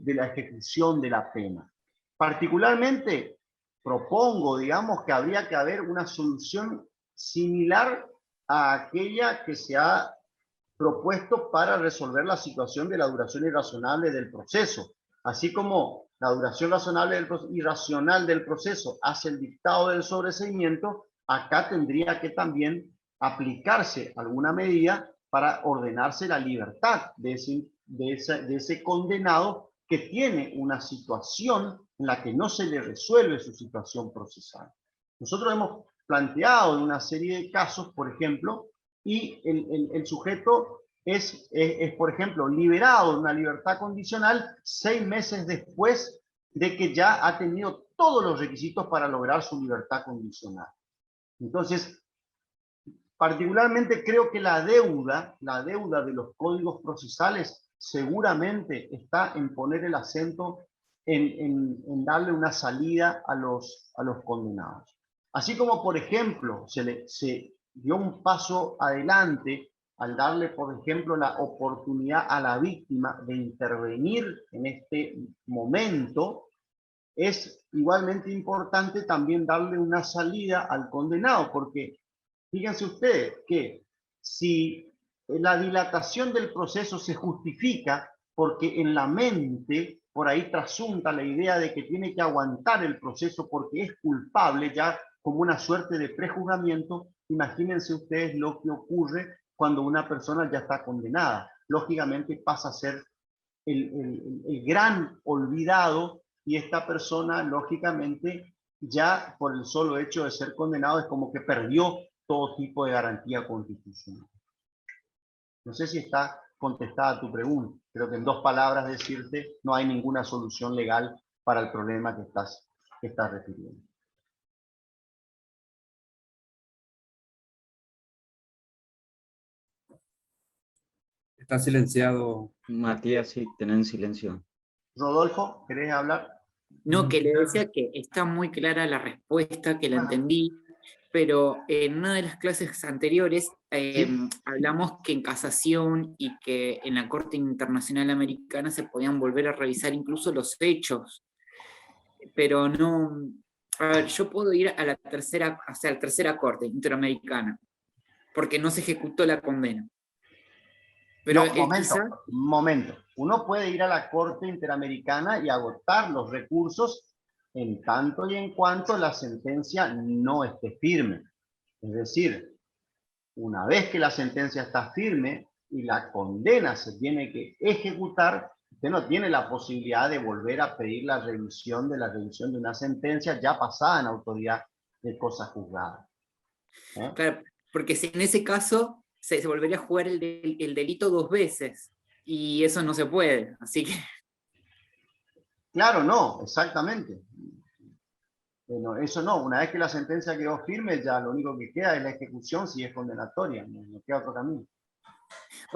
la ejecución de la pena. Particularmente, propongo, digamos, que habría que haber una solución similar a aquella que se ha propuesto para resolver la situación de la duración irrazonable del proceso. Así como la duración razonable irracional del proceso hace el dictado del sobreseimiento, acá tendría que también aplicarse alguna medida para ordenarse la libertad de ese condenado que tiene una situación en la que no se le resuelve su situación procesal. Nosotros hemos planteado una serie de casos, por ejemplo, y el sujeto por ejemplo, liberado de una libertad condicional 6 meses después de que ya ha tenido todos los requisitos para lograr su libertad condicional. Entonces, particularmente creo que la deuda de los códigos procesales seguramente está en poner el acento en darle una salida a los condenados. Así como, por ejemplo, se dio un paso adelante al darle, por ejemplo, la oportunidad a la víctima de intervenir en este momento, es igualmente importante también darle una salida al condenado, porque fíjense ustedes que si la dilatación del proceso se justifica porque en la mente por ahí trasunta la idea de que tiene que aguantar el proceso porque es culpable, ya como una suerte de prejuzgamiento, imagínense ustedes lo que ocurre cuando una persona ya está condenada. Lógicamente pasa a ser el gran olvidado y esta persona, lógicamente, ya por el solo hecho de ser condenado es como que perdió todo tipo de garantía constitucional. No sé si está contestada tu pregunta. Creo que en 2 palabras decirte, no hay ninguna solución legal para el problema que estás refiriendo. Está silenciado. Matías, sí, tenés silencio. Rodolfo, ¿querés hablar? No, que le decía que está muy clara la respuesta, que la entendí, pero en una de las clases anteriores hablamos que en casación y que en la Corte Internacional Americana se podían volver a revisar incluso los hechos, pero no... A ver, yo puedo ir a la tercera Corte Interamericana, porque no se ejecutó la condena. Pero No, momento. Uno puede ir a la Corte Interamericana y agotar los recursos en tanto y en cuanto la sentencia no esté firme. Es decir, una vez que la sentencia está firme y la condena se tiene que ejecutar, usted no tiene la posibilidad de volver a pedir la revisión de una sentencia ya pasada en autoridad de cosa juzgada. Claro, porque si en ese caso se volvería a jugar el delito 2 veces, y eso no se puede, así que... Claro, no, exactamente. Bueno, eso no, una vez que la sentencia quedó firme, ya lo único que queda es la ejecución si es condenatoria, no queda otro camino.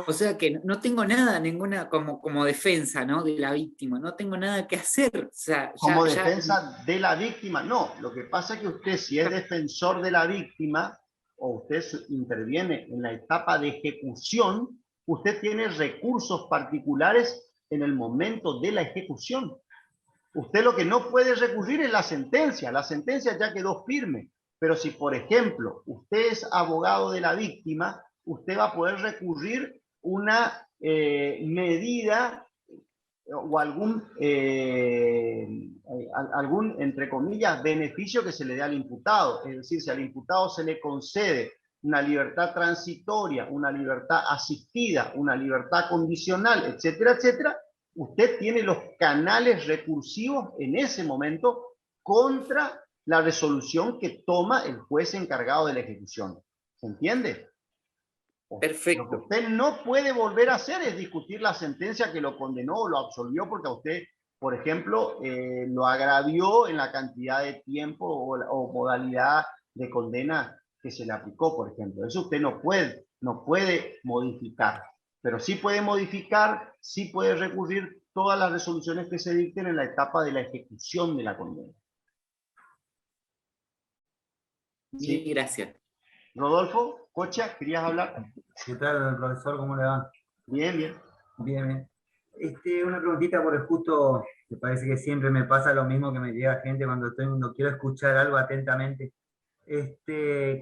O sea que no tengo nada, ninguna como defensa, ¿no?, de la víctima, no tengo nada que hacer. O sea, como defensa de la víctima, no. Lo que pasa es que usted, si es defensor de la víctima, o usted interviene en la etapa de ejecución, usted tiene recursos particulares en el momento de la ejecución. Usted lo que no puede recurrir es la sentencia ya quedó firme. Pero si, por ejemplo, usted es abogado de la víctima, usted va a poder recurrir una medida o algún, entre comillas, beneficio que se le dé al imputado. Es decir, si al imputado se le concede una libertad transitoria, una libertad asistida, una libertad condicional, etcétera, etcétera, usted tiene los canales recursivos en ese momento contra la resolución que toma el juez encargado de la ejecución. ¿Se entiende? Perfecto. Lo que usted no puede volver a hacer es discutir la sentencia que lo condenó o lo absolvió porque a usted, por ejemplo, lo agravió en la cantidad de tiempo o modalidad de condena que se le aplicó, por ejemplo. Eso usted no puede modificar. Pero sí puede modificar, sí puede recurrir todas las resoluciones que se dicten en la etapa de la ejecución de la condena. Sí, gracias. Rodolfo, Cocha, ¿querías hablar? ¿Qué tal, profesor? ¿Cómo le va? Bien, bien. Bien. Una preguntita por el justo, que parece que siempre me pasa lo mismo que me llega gente cuando quiero escuchar algo atentamente.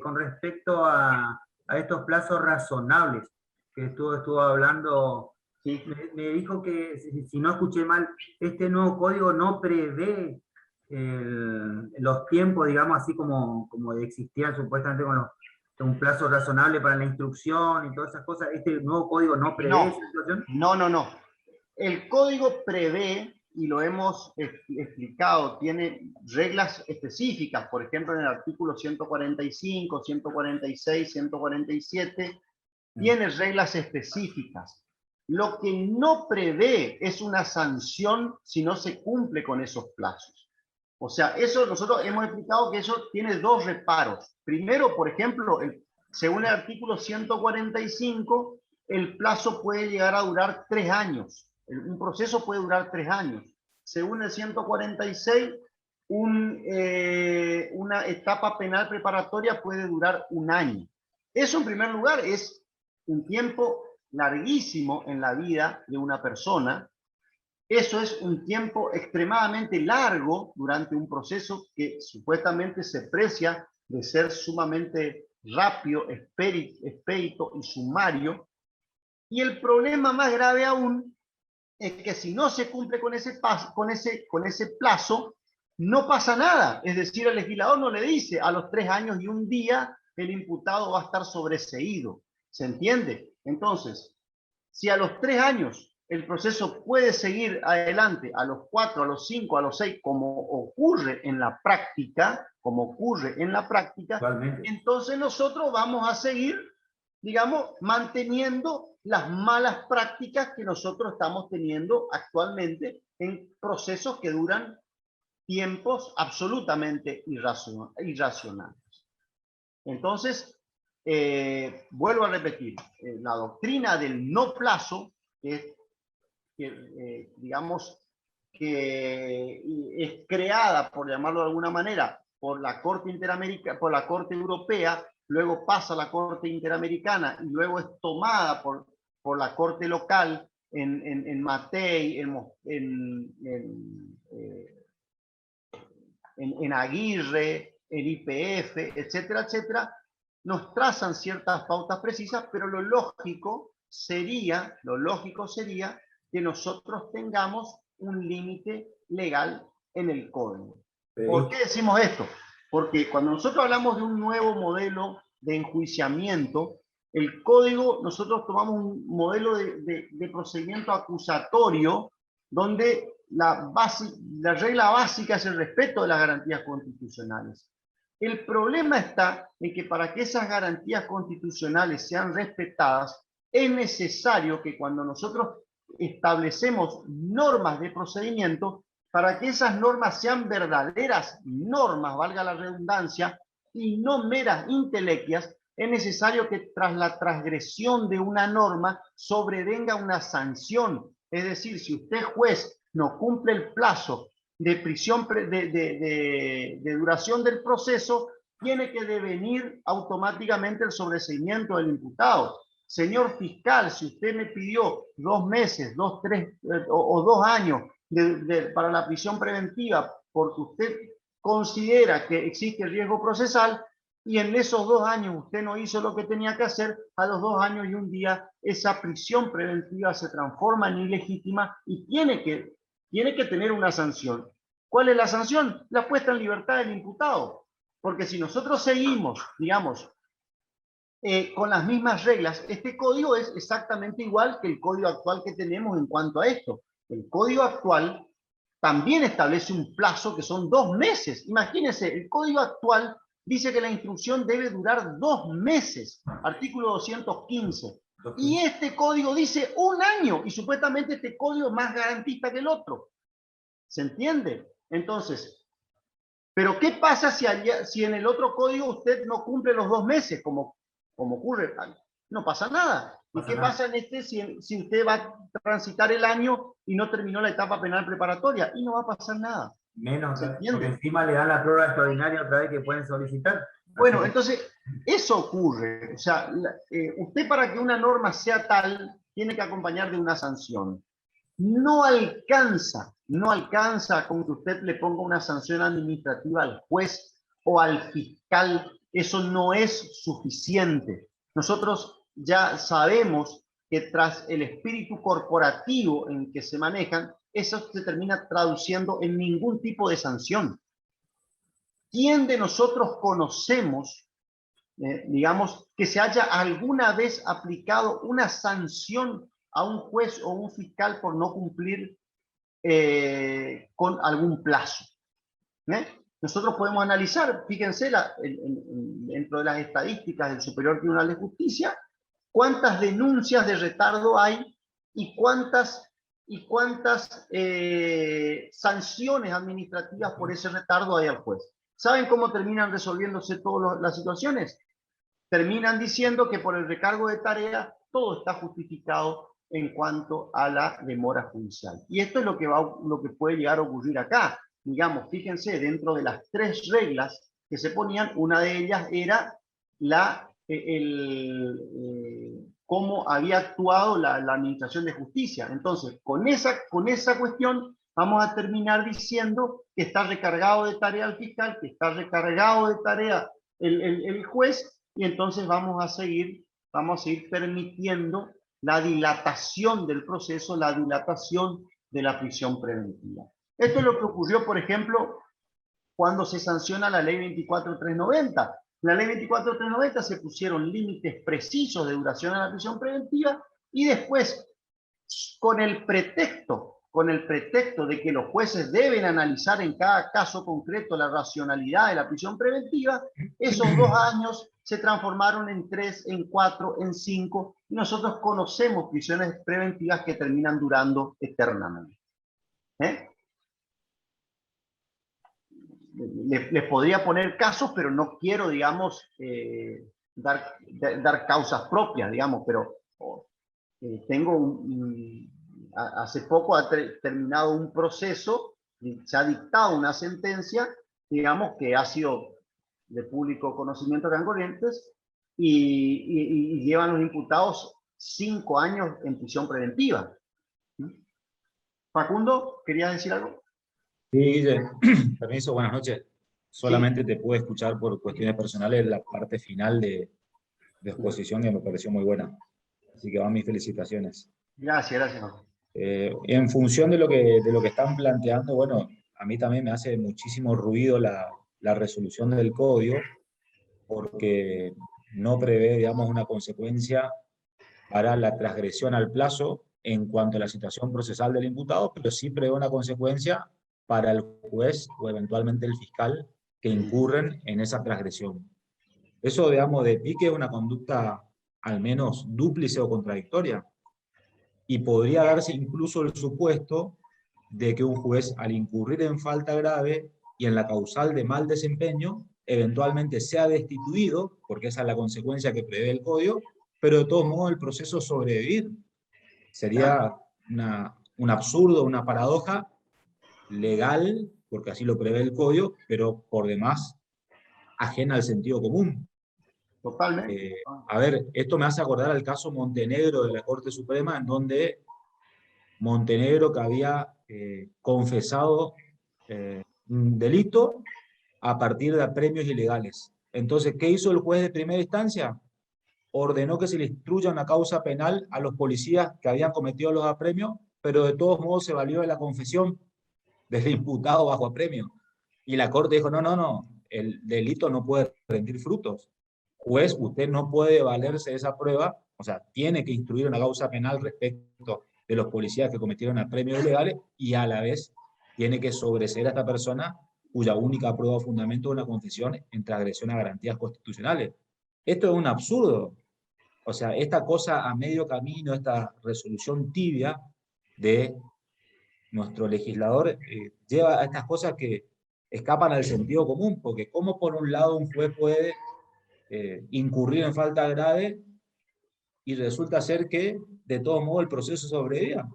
Con respecto a estos plazos razonables que estuvo hablando, Sí. me dijo que, si no escuché mal, este nuevo código no prevé los tiempos, digamos, así como existían supuestamente con un plazo razonable para la instrucción y todas esas cosas. ¿Este nuevo código no prevé esa situación? No. El código prevé, y lo hemos explicado, tiene reglas específicas, por ejemplo, en el artículo 145, 146, 147, tiene reglas específicas. Lo que no prevé es una sanción si no se cumple con esos plazos. O sea, eso nosotros hemos explicado que eso tiene 2 reparos. Primero, por ejemplo, según el artículo 145, el plazo puede llegar a durar 3 años. Un proceso puede durar 3 años. Según el 146, una etapa penal preparatoria puede durar 1 año. Eso, en primer lugar, es un tiempo larguísimo en la vida de una persona. Eso es un tiempo extremadamente largo durante un proceso que supuestamente se precia de ser sumamente rápido, expedito y sumario. Y el problema más grave aún es que si no se cumple con ese plazo, no pasa nada. Es decir, el legislador no le dice a los 3 años y 1 día el imputado va a estar sobreseído. ¿Se entiende? Entonces, si a los 3 años el proceso puede seguir adelante a los 4, a los 5, a los 6, como ocurre en la práctica, Totalmente. entonces nosotros vamos a seguir, digamos, manteniendo las malas prácticas que nosotros estamos teniendo actualmente en procesos que duran tiempos absolutamente irracionales. Entonces, vuelvo a repetir, la doctrina del no plazo, digamos, que es creada, por llamarlo de alguna manera, por la Corte Interamericana, por la Corte Europea, luego pasa a la Corte Interamericana y luego es tomada por la Corte local en Matei, en Aguirre, en IPF, etcétera, etcétera, nos trazan ciertas pautas precisas, pero lo lógico sería que nosotros tengamos un límite legal en el código. ¿Por qué decimos esto? Porque cuando nosotros hablamos de un nuevo modelo de enjuiciamiento, el código, nosotros tomamos un modelo de procedimiento acusatorio donde la regla básica es el respeto de las garantías constitucionales. El problema está en que para que esas garantías constitucionales sean respetadas, es necesario que cuando nosotros establecemos normas de procedimiento, para que esas normas sean verdaderas normas, valga la redundancia, y no meras intelequias, es necesario que tras la transgresión de una norma sobrevenga una sanción. Es decir, si usted, juez, no cumple el plazo de prisión, de duración del proceso, tiene que devenir automáticamente el sobreseimiento del imputado. Señor fiscal, si usted me pidió 2 meses, 2, 3 o 2 años para la prisión preventiva porque usted considera que existe riesgo procesal y en esos 2 años usted no hizo lo que tenía que hacer, a los 2 años y 1 día esa prisión preventiva se transforma en ilegítima y tiene que tener una sanción. ¿Cuál es la sanción? La puesta en libertad del imputado. Porque si nosotros seguimos, digamos, con las mismas reglas, este código es exactamente igual que el código actual que tenemos en cuanto a esto. El código actual también establece un plazo que son 2 meses. Imagínense, el código actual dice que la instrucción debe durar 2 meses, artículo 215. Y este código dice 1 año, y supuestamente este código es más garantista que el otro. ¿Se entiende? Entonces, ¿pero qué pasa si en el otro código usted no cumple los 2 meses, como ocurre? No pasa nada. ¿Y qué pasa en este si usted va a transitar el año y no terminó la etapa penal preparatoria? Y no va a pasar nada. Menos, porque encima le dan la prórroga extraordinaria otra vez que pueden solicitar. Bueno, entonces, eso ocurre. O sea, usted para que una norma sea tal, tiene que acompañar de una sanción. No alcanza con que usted le ponga una sanción administrativa al juez o al fiscal. Eso no es suficiente. Nosotros ya sabemos que tras el espíritu corporativo en que se manejan, eso se termina traduciendo en ningún tipo de sanción. ¿Quién de nosotros conocemos, digamos, que se haya alguna vez aplicado una sanción a un juez o un fiscal por no cumplir con algún plazo? Nosotros podemos analizar, fíjense, dentro de las estadísticas del Superior Tribunal de Justicia, cuántas denuncias de retardo hay y cuántas sanciones administrativas por ese retardo hay al juez. ¿Saben cómo terminan resolviéndose todas las situaciones? Terminan diciendo que por el recargo de tarea todo está justificado en cuanto a la demora judicial. Y esto es lo que puede llegar a ocurrir acá. Digamos, fíjense, dentro de las 3 reglas que se ponían, una de ellas era cómo había actuado la Administración de Justicia. Entonces, con esa cuestión, vamos a terminar diciendo que está recargado de tarea el fiscal, que está recargado de tarea el juez, y entonces vamos a seguir permitiendo la dilatación del proceso, la dilatación de la prisión preventiva. Esto es lo que ocurrió, por ejemplo, cuando se sanciona la ley 24.390. En la ley 24.390 se pusieron límites precisos de duración a la prisión preventiva y después, con el pretexto de que los jueces deben analizar en cada caso concreto la racionalidad de la prisión preventiva, esos 2 años se transformaron en 3, en 4, en 5, y nosotros conocemos prisiones preventivas que terminan durando eternamente. Les podría poner casos, pero no quiero, digamos, dar causas propias, digamos, pero tengo hace poco ha terminado un proceso, se ha dictado una sentencia, digamos, que ha sido de público conocimiento acá en Corrientes, y llevan los imputados 5 años en prisión preventiva. Facundo, ¿querías decir algo? Sí, Guille, permiso, buenas noches. Solamente te pude escuchar por cuestiones personales la parte final de exposición que me pareció muy buena. Así que van mis felicitaciones. Gracias. En función de lo que están planteando, bueno, a mí también me hace muchísimo ruido la resolución del código, porque no prevé, digamos, una consecuencia para la transgresión al plazo en cuanto a la situación procesal del imputado, pero sí prevé una consecuencia para el juez o eventualmente el fiscal que incurren en esa transgresión. Eso, digamos, de pique es una conducta al menos dúplice o contradictoria, y podría darse incluso el supuesto de que un juez, al incurrir en falta grave y en la causal de mal desempeño, eventualmente sea destituido, porque esa es la consecuencia que prevé el código, pero de todos modos el proceso sobrevivir. Sería un absurdo, una paradoja legal, porque así lo prevé el código, pero por demás ajena al sentido común. Totalmente. A ver, esto me hace acordar al caso Montenegro de la Corte Suprema, en donde Montenegro, que había confesado un delito a partir de apremios ilegales. Entonces, ¿qué hizo el juez de primera instancia? Ordenó que se le instruya una causa penal a los policías que habían cometido los apremios, pero de todos modos se valió de la confesión del imputado bajo apremio. Y la Corte dijo, no, el delito no puede rendir frutos. Juez, usted no puede valerse de esa prueba, o sea, tiene que instruir una causa penal respecto de los policías que cometieron apremios ilegales, y a la vez tiene que sobreseer a esta persona cuya única prueba o fundamento es una confesión en transgresión a garantías constitucionales. Esto es un absurdo. O sea, esta cosa a medio camino, esta resolución tibia de nuestro legislador, lleva a estas cosas que escapan al sentido común, porque ¿cómo por un lado un juez puede incurrir en falta grave y resulta ser que de todos modos el proceso sobreviva?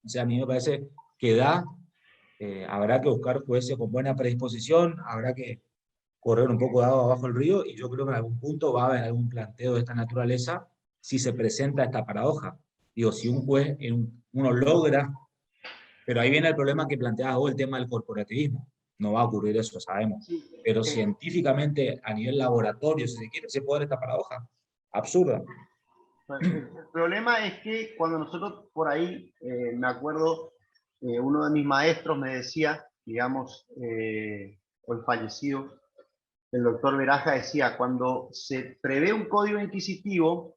O sea, a mí me parece que habrá que buscar jueces con buena predisposición, habrá que correr un poco de agua abajo el río, y yo creo que en algún punto va a haber algún planteo de esta naturaleza si se presenta esta paradoja. Digo, si un juez, uno logra, pero ahí viene el problema que planteaba vos, el tema del corporativismo. No va a ocurrir eso, sabemos. Pero científicamente, a nivel laboratorio, si se quiere, se puede dar esta paradoja. Absurda. El problema es que cuando nosotros por ahí, me acuerdo, uno de mis maestros me decía, digamos, hoy fallecido, el doctor Veraja decía, cuando se prevé un código inquisitivo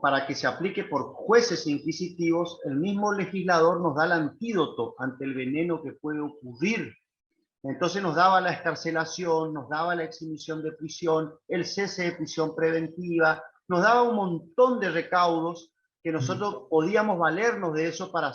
para que se aplique por jueces inquisitivos, el mismo legislador nos da el antídoto ante el veneno que puede ocurrir. Entonces nos daba la excarcelación, nos daba la exhibición de prisión, el cese de prisión preventiva, nos daba un montón de recaudos que nosotros podíamos valernos de eso para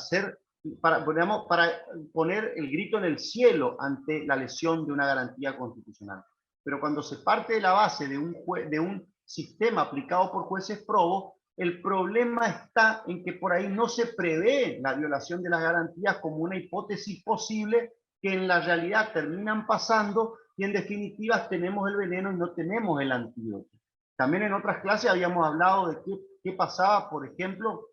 poner el grito en el cielo ante la lesión de una garantía constitucional. Pero cuando se parte de la base de un sistema aplicado por jueces probos, el problema está en que por ahí no se prevé la violación de las garantías como una hipótesis posible, que en la realidad terminan pasando, y en definitiva tenemos el veneno y no tenemos el antídoto. También en otras clases habíamos hablado de qué pasaba, por ejemplo,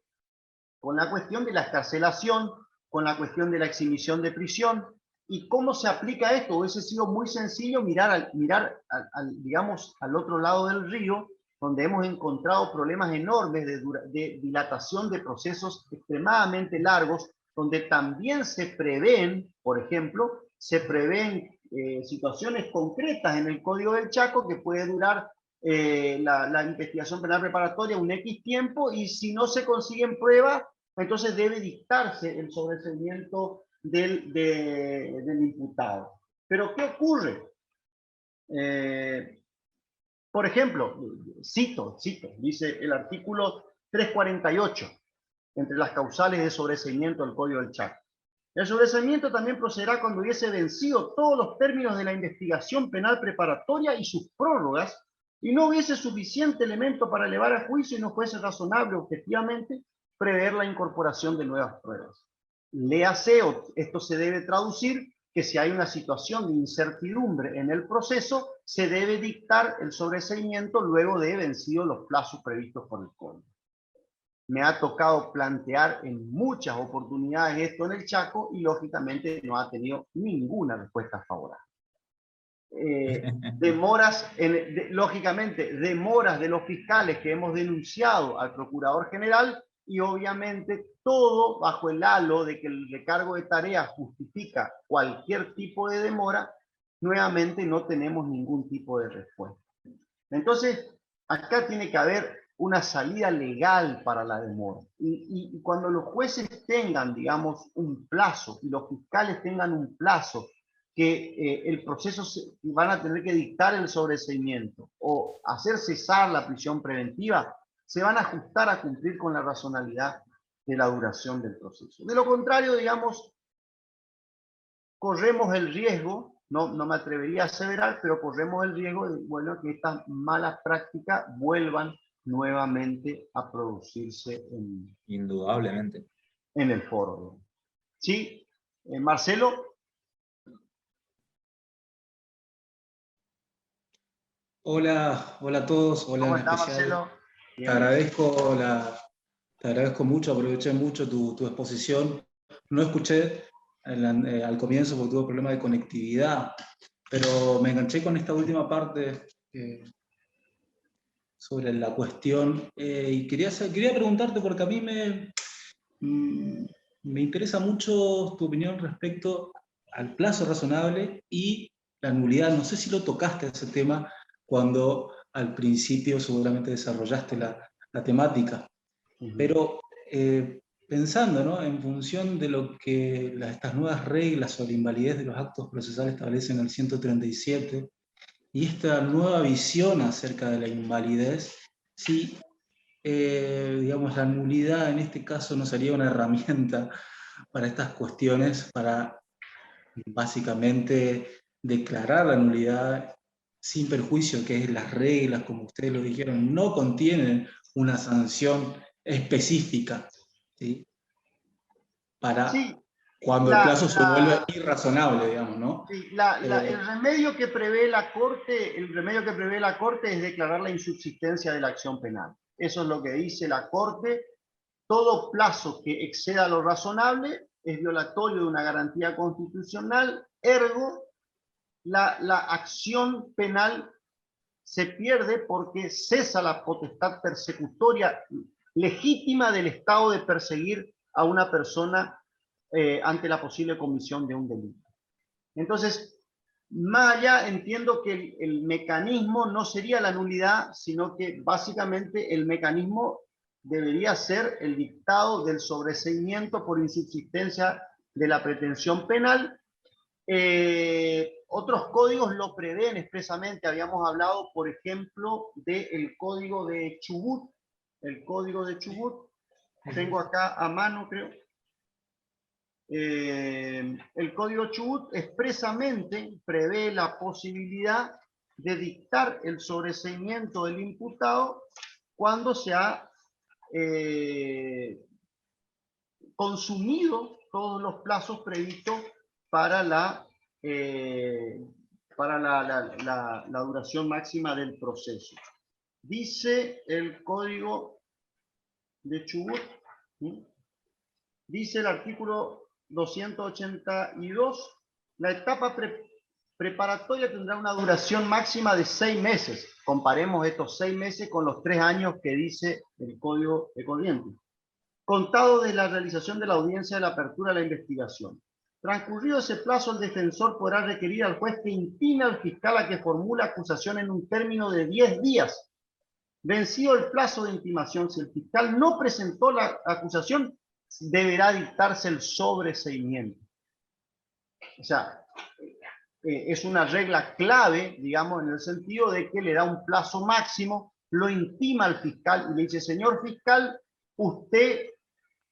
con la cuestión de la excarcelación, con la cuestión de la exhibición de prisión, y cómo se aplica esto. Hubiese sido muy sencillo mirar digamos, al otro lado del río, donde hemos encontrado problemas enormes de dilatación de procesos extremadamente largos, donde también se prevén, por ejemplo, situaciones concretas en el Código del Chaco que puede durar la investigación penal preparatoria un X tiempo, y si no se consiguen pruebas, entonces debe dictarse el sobreseimiento del imputado. Pero ¿qué ocurre? Por ejemplo, cito, dice el artículo 348, entre las causales de sobreseimiento del Código del Chaco. El sobreseimiento también procederá cuando hubiese vencido todos los términos de la investigación penal preparatoria y sus prórrogas, y no hubiese suficiente elemento para elevar a juicio y no fuese razonable objetivamente prever la incorporación de nuevas pruebas. Léase, esto se debe traducir, que si hay una situación de incertidumbre en el proceso, se debe dictar el sobreseimiento luego de vencidos los plazos previstos por el Código. Me ha tocado plantear en muchas oportunidades esto en el Chaco y lógicamente no ha tenido ninguna respuesta favorable. Lógicamente, demoras de los fiscales que hemos denunciado al Procurador General, y obviamente todo bajo el halo de que el recargo de tareas justifica cualquier tipo de demora, nuevamente no tenemos ningún tipo de respuesta. Entonces, acá tiene que haber una salida legal para la demora. Y cuando los jueces tengan, digamos, un plazo, y los fiscales tengan un plazo, que el proceso van a tener que dictar el sobreseimiento o hacer cesar la prisión preventiva, se van a ajustar a cumplir con la razonabilidad de la duración del proceso. De lo contrario, digamos, corremos el riesgo, no me atrevería a aseverar, pero corremos el riesgo de, bueno, que estas malas prácticas vuelvan nuevamente a producirse Indudablemente. en el foro. ¿Sí? Marcelo. Hola a todos, hola ¿Cómo en está, especial. Marcelo? Te agradezco mucho, aproveché mucho tu exposición. No escuché al comienzo porque tuve problemas de conectividad, pero me enganché con esta última parte sobre la cuestión y quería preguntarte porque a mí me interesa mucho tu opinión respecto al plazo razonable y la nulidad. No sé si lo tocaste ese tema cuando al principio seguramente desarrollaste la temática, pero pensando, ¿no?, en función de lo que estas nuevas reglas sobre invalidez de los actos procesales establecen en el 137, y esta nueva visión acerca de la invalidez, sí, digamos, la nulidad en este caso no sería una herramienta para estas cuestiones, para básicamente declarar la nulidad sin perjuicio, que es las reglas, como ustedes lo dijeron, no contienen una sanción específica, ¿sí?, para cuando el plazo se vuelve irrazonable, digamos, ¿no? Sí, el remedio que prevé la Corte, es declarar la insubsistencia de la acción penal. Eso es lo que dice la Corte. Todo plazo que exceda lo razonable es violatorio de una garantía constitucional, ergo, la acción penal se pierde porque cesa la potestad persecutoria legítima del Estado de perseguir a una persona ante la posible comisión de un delito. Entonces, más allá, entiendo que el mecanismo no sería la nulidad, sino que básicamente el mecanismo debería ser el dictado del sobreseimiento por insubsistencia de la pretensión penal. Otros códigos lo prevén expresamente. Habíamos hablado, por ejemplo, del Código de Chubut. El Código de Chubut, tengo acá a mano, creo. El Código Chubut expresamente prevé la posibilidad de dictar el sobreseimiento del imputado cuando se ha consumido todos los plazos previstos para la duración máxima del proceso. Dice el Código de Chubut, ¿sí?, dice el artículo 282, la etapa preparatoria tendrá una duración máxima de 6 meses. Comparemos estos 6 meses con los 3 años que dice el Código de Corriente. Contado de la realización de la audiencia de la apertura de la investigación. Transcurrido ese plazo, el defensor podrá requerir al juez que intime al fiscal a que formule acusación en un término de 10 días. Vencido el plazo de intimación, si el fiscal no presentó la acusación, deberá dictarse el sobreseimiento. O sea, es una regla clave, digamos, en el sentido de que le da un plazo máximo, lo intima al fiscal y le dice, señor fiscal, usted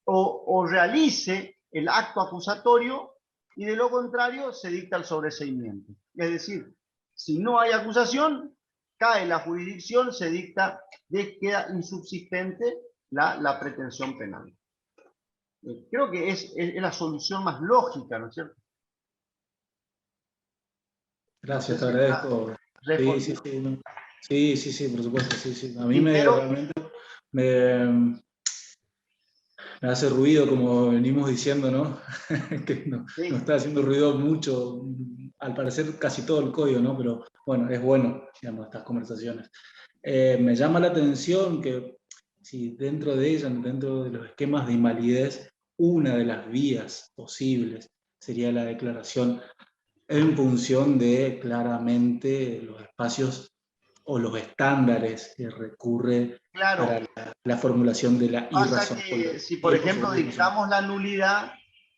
o realice el acto acusatorio y de lo contrario se dicta el sobreseimiento. Es decir, si no hay acusación, cae la jurisdicción, se dicta, queda insubsistente la pretensión penal. Creo que es la solución más lógica, ¿no es cierto? Gracias, No sé te si agradezco. respondido. Sí, por supuesto, sí. A mí Quintero. realmente me hace ruido, como venimos diciendo, ¿no? Que nos está haciendo ruido mucho, al parecer casi todo el código, ¿no? Pero bueno, es bueno, digamos, estas conversaciones. Me llama la atención que si dentro de ellas, dentro de los esquemas de invalidez, una de las vías posibles sería la declaración en función de claramente los espacios o los estándares que recurre para la formulación de la Pasa irrazón. que si, por ejemplo, dictamos la nulidad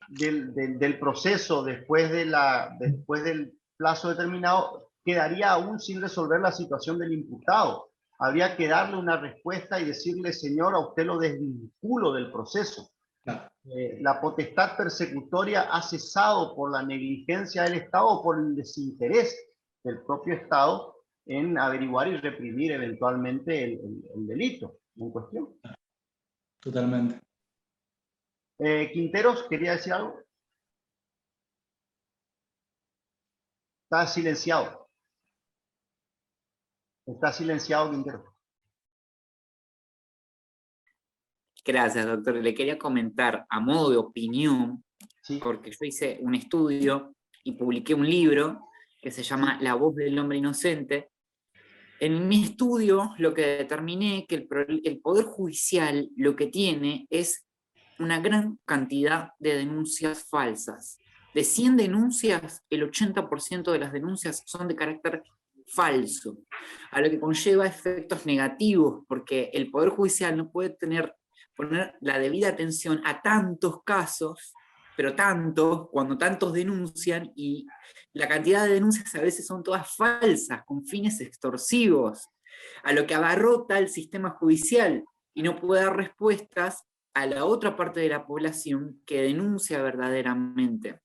del proceso después del plazo determinado, quedaría aún sin resolver la situación del imputado. Habría que darle una respuesta y decirle, señor, a usted lo desvinculo del proceso. Claro. La potestad persecutoria ha cesado por la negligencia del Estado o por el desinterés del propio Estado en averiguar y reprimir eventualmente el delito en cuestión. Totalmente. Quinteros, ¿quería decir algo? Está silenciado. Está silenciado, Quintero. Gracias, doctor. Le quería comentar a modo de opinión, sí, porque yo hice un estudio y publiqué un libro que se llama La voz del hombre inocente. En mi estudio lo que determiné que el Poder Judicial lo que tiene es una gran cantidad de denuncias falsas. De 100 denuncias, el 80% de las denuncias son de carácter falso, a lo que conlleva efectos negativos, porque el Poder Judicial no puede poner la debida atención a tantos casos, pero tantos, cuando tantos denuncian, y la cantidad de denuncias a veces son todas falsas, con fines extorsivos, a lo que abarrota el sistema judicial y no puede dar respuestas a la otra parte de la población que denuncia verdaderamente.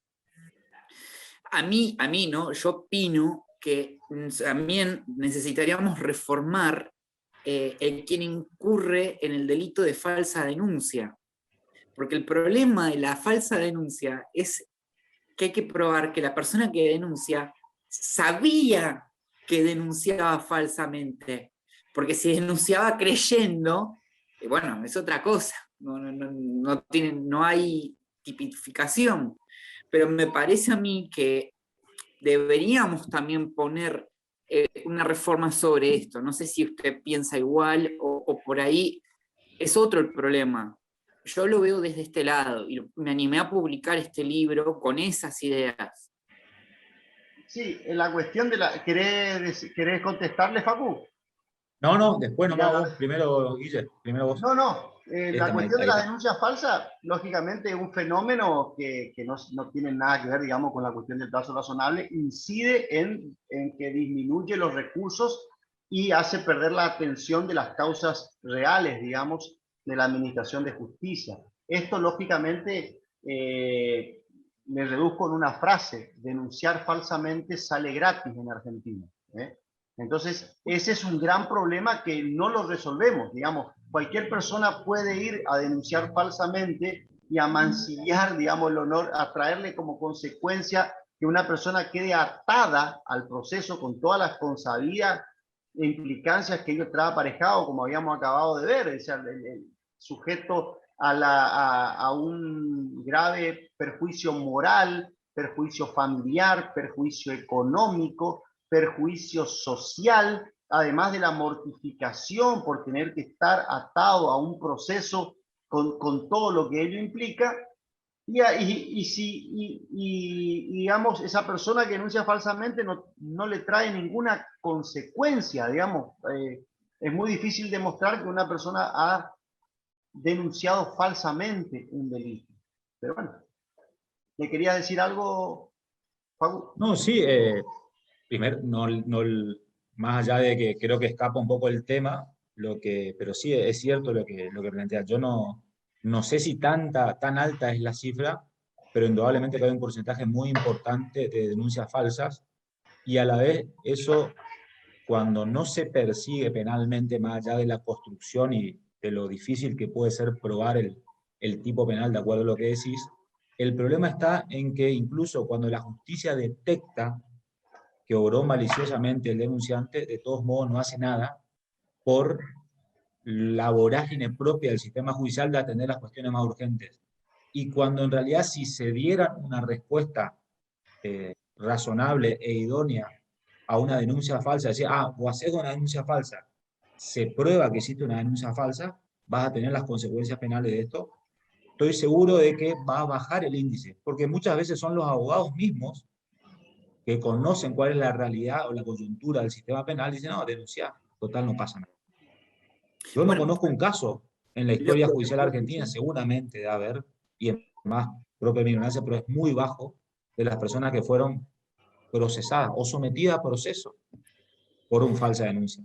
A mí, ¿no? Yo opino que también necesitaríamos reformar el quien incurre en el delito de falsa denuncia. Porque el problema de la falsa denuncia es que hay que probar que la persona que denuncia sabía que denunciaba falsamente. Porque si denunciaba creyendo, bueno, es otra cosa. No hay tipificación. Pero me parece a mí que deberíamos también poner una reforma sobre esto. No sé si usted piensa igual o por ahí es otro el problema. Yo lo veo desde este lado y me animé a publicar este libro con esas ideas. Sí, en la cuestión de la... ¿Querés contestarle, Facu? No, después nomás vos, primero Guille, primero vos. No, la cuestión de las denuncias falsas, lógicamente es un fenómeno que no tiene nada que ver, digamos, con la cuestión del plazo razonable, incide en que disminuye los recursos y hace perder la atención de las causas reales, digamos, de la administración de justicia. Esto, lógicamente, me reduzco en una frase: denunciar falsamente sale gratis en Argentina. Entonces, ese es un gran problema que no lo resolvemos. Digamos, cualquier persona puede ir a denunciar falsamente y a mancillar, digamos, el honor, a traerle como consecuencia que una persona quede atada al proceso con todas las consabidas implicancias que ello trae aparejado, como habíamos acabado de ver. Es decir, el sujeto a un grave perjuicio moral, perjuicio familiar, perjuicio económico, perjuicio social, además de la mortificación por tener que estar atado a un proceso con todo lo que ello implica. Y digamos, esa persona que denuncia falsamente no le trae ninguna consecuencia, digamos. Es muy difícil demostrar que una persona ha denunciado falsamente un delito. Pero bueno, ¿le quería decir algo, Facu? No, sí, primero, más allá de que creo que escapa un poco el tema, pero sí es cierto lo que plantea. Yo no sé si tan alta es la cifra, pero indudablemente que hay un porcentaje muy importante de denuncias falsas, y a la vez eso, cuando no se persigue penalmente, más allá de la construcción y de lo difícil que puede ser probar el tipo penal, de acuerdo a lo que decís, el problema está en que incluso cuando la justicia detecta que obró maliciosamente el denunciante, de todos modos no hace nada por la vorágine propia del sistema judicial de atender las cuestiones más urgentes. Y cuando en realidad si se diera una respuesta razonable e idónea a una denuncia falsa, decir, o haces una denuncia falsa, se prueba que existe una denuncia falsa, vas a tener las consecuencias penales de esto, estoy seguro de que va a bajar el índice, porque muchas veces son los abogados mismos que conocen cuál es la realidad o la coyuntura del sistema penal, dicen, no, denunciar, total, no pasa nada. Yo no Bueno, conozco un caso en la lo- historia judicial argentina, seguramente debe haber, y es más propia mi ignorancia, pero es muy bajo, de las personas que fueron procesadas o sometidas a proceso por una falsa denuncia.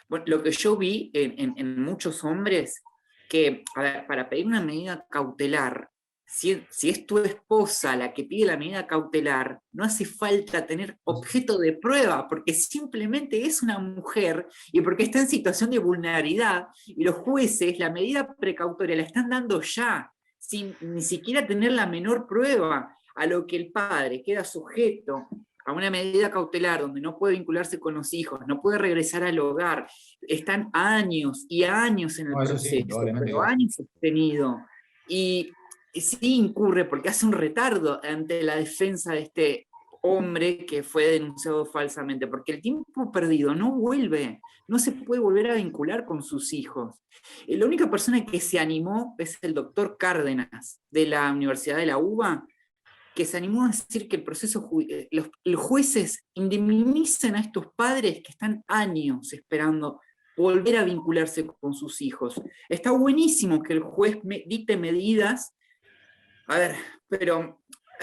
Bueno, lo que yo vi en muchos hombres, que, a ver, para pedir una medida cautelar, si es tu esposa la que pide la medida cautelar, no hace falta tener objeto de prueba, porque simplemente es una mujer y porque está en situación de vulnerabilidad, y los jueces la medida precautoria la están dando ya, sin ni siquiera tener la menor prueba, a lo que el padre queda sujeto a una medida cautelar donde no puede vincularse con los hijos, no puede regresar al hogar, están años y años en el No, eso sí, proceso, indudablemente que pero pasa. años sostenido. Y sí incurre porque hace un retardo ante la defensa de este hombre que fue denunciado falsamente, porque el tiempo perdido no vuelve, no se puede volver a vincular con sus hijos. La única persona que se animó es el doctor Cárdenas, de la Universidad de la UBA, que se animó a decir que el proceso, los jueces indemnicen a estos padres que están años esperando volver a vincularse con sus hijos. Está buenísimo que el juez dicte medidas, a ver, pero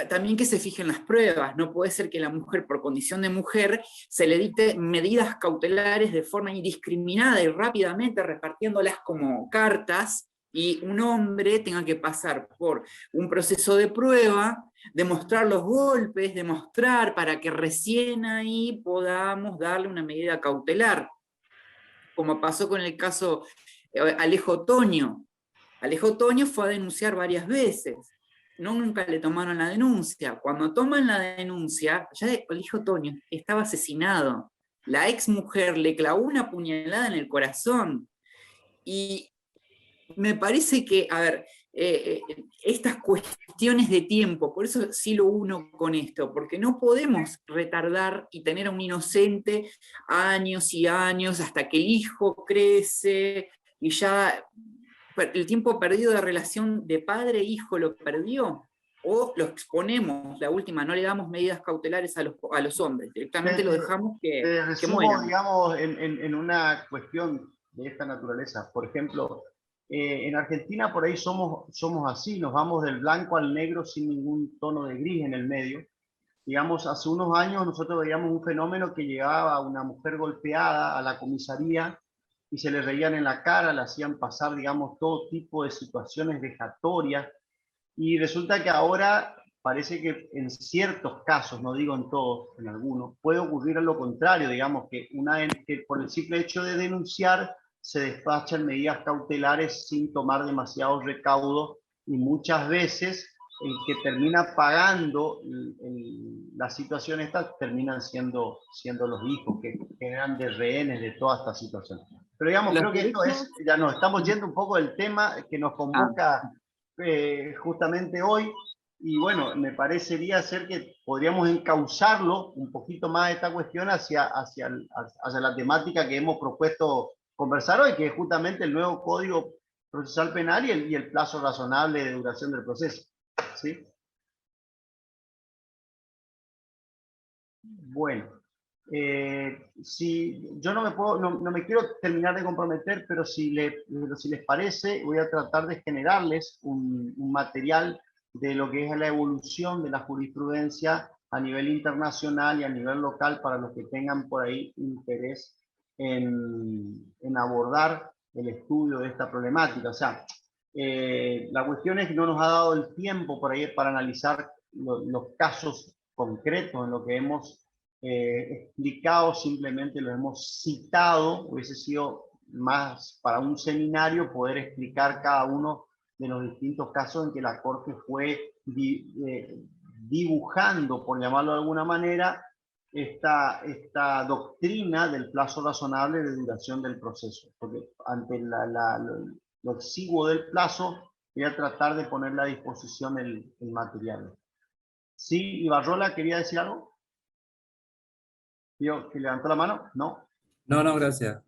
también que se fijen las pruebas. No puede ser que la mujer, por condición de mujer, se le dicte medidas cautelares de forma indiscriminada y rápidamente repartiéndolas como cartas, y un hombre tenga que pasar por un proceso de prueba, demostrar los golpes, demostrar para que recién ahí podamos darle una medida cautelar, como pasó con el caso Alejo Toño. Alejo Toño fue a denunciar varias veces, nunca le tomaron la denuncia. Cuando toman la denuncia, ya Alejo Toño estaba asesinado. La ex mujer le clavó una puñalada en el corazón. Y me parece que, a ver, estas cuestiones de tiempo, por eso sí lo uno con esto, porque no podemos retardar y tener a un inocente años y años hasta que el hijo crece y ya el tiempo perdido de relación de padre-hijo lo perdió, o lo exponemos, la última, no le damos medidas cautelares a los hombres, directamente lo dejamos que resumo, mueran. digamos, en una cuestión de esta naturaleza. Por ejemplo, en Argentina por ahí somos así, nos vamos del blanco al negro sin ningún tono de gris en el medio. Digamos, hace unos años nosotros veíamos un fenómeno que llegaba a una mujer golpeada a la comisaría y se le reían en la cara, le hacían pasar, digamos, todo tipo de situaciones vejatorias. Y resulta que ahora parece que en ciertos casos, no digo en todos, en algunos, puede ocurrir lo contrario, digamos, que que por el simple hecho de denunciar se despachan medidas cautelares sin tomar demasiados recaudos, y muchas veces el que termina pagando la situación esta terminan siendo los hijos que quedan de rehenes de toda esta situación. Pero digamos, Los creo que esto derechos... es, ya nos estamos yendo un poco del tema que nos convoca justamente hoy, y bueno, me parecería ser que podríamos encauzarlo un poquito más esta cuestión hacia la temática que hemos propuesto conversar hoy, que es justamente el nuevo Código Procesal Penal y el plazo razonable de duración del proceso. ¿Sí? Bueno, Si yo no me quiero terminar de comprometer, pero si les parece, voy a tratar de generarles un material de lo que es la evolución de la jurisprudencia a nivel internacional y a nivel local para los que tengan por ahí interés en abordar el estudio de esta problemática. O sea, la cuestión es que no nos ha dado el tiempo por ahí para analizar los casos concretos en lo que hemos explicado, simplemente lo hemos citado. Hubiese sido más para un seminario poder explicar cada uno de los distintos casos en que la Corte fue dibujando, por llamarlo de alguna manera, esta doctrina del plazo razonable de duración del proceso. Porque ante lo exiguo del plazo, voy a tratar de ponerle a disposición el material. Sí, Ibarrola, ¿quería decir algo? ¿Vio que levantó la mano? ¿No? No, gracias.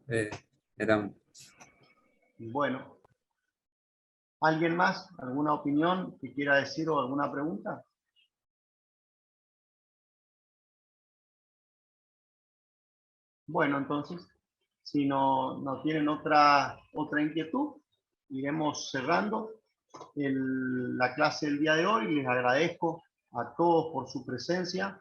Bueno. ¿Alguien más? ¿Alguna opinión que quiera decir o alguna pregunta? Bueno, entonces, si no tienen otra inquietud, iremos cerrando la clase del día de hoy. Les agradezco a todos por su presencia.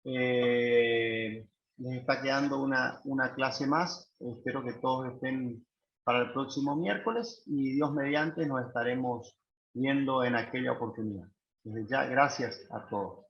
Les está quedando una clase más. Espero que todos estén para el próximo miércoles y Dios mediante nos estaremos viendo en aquella oportunidad. Desde ya, gracias a todos.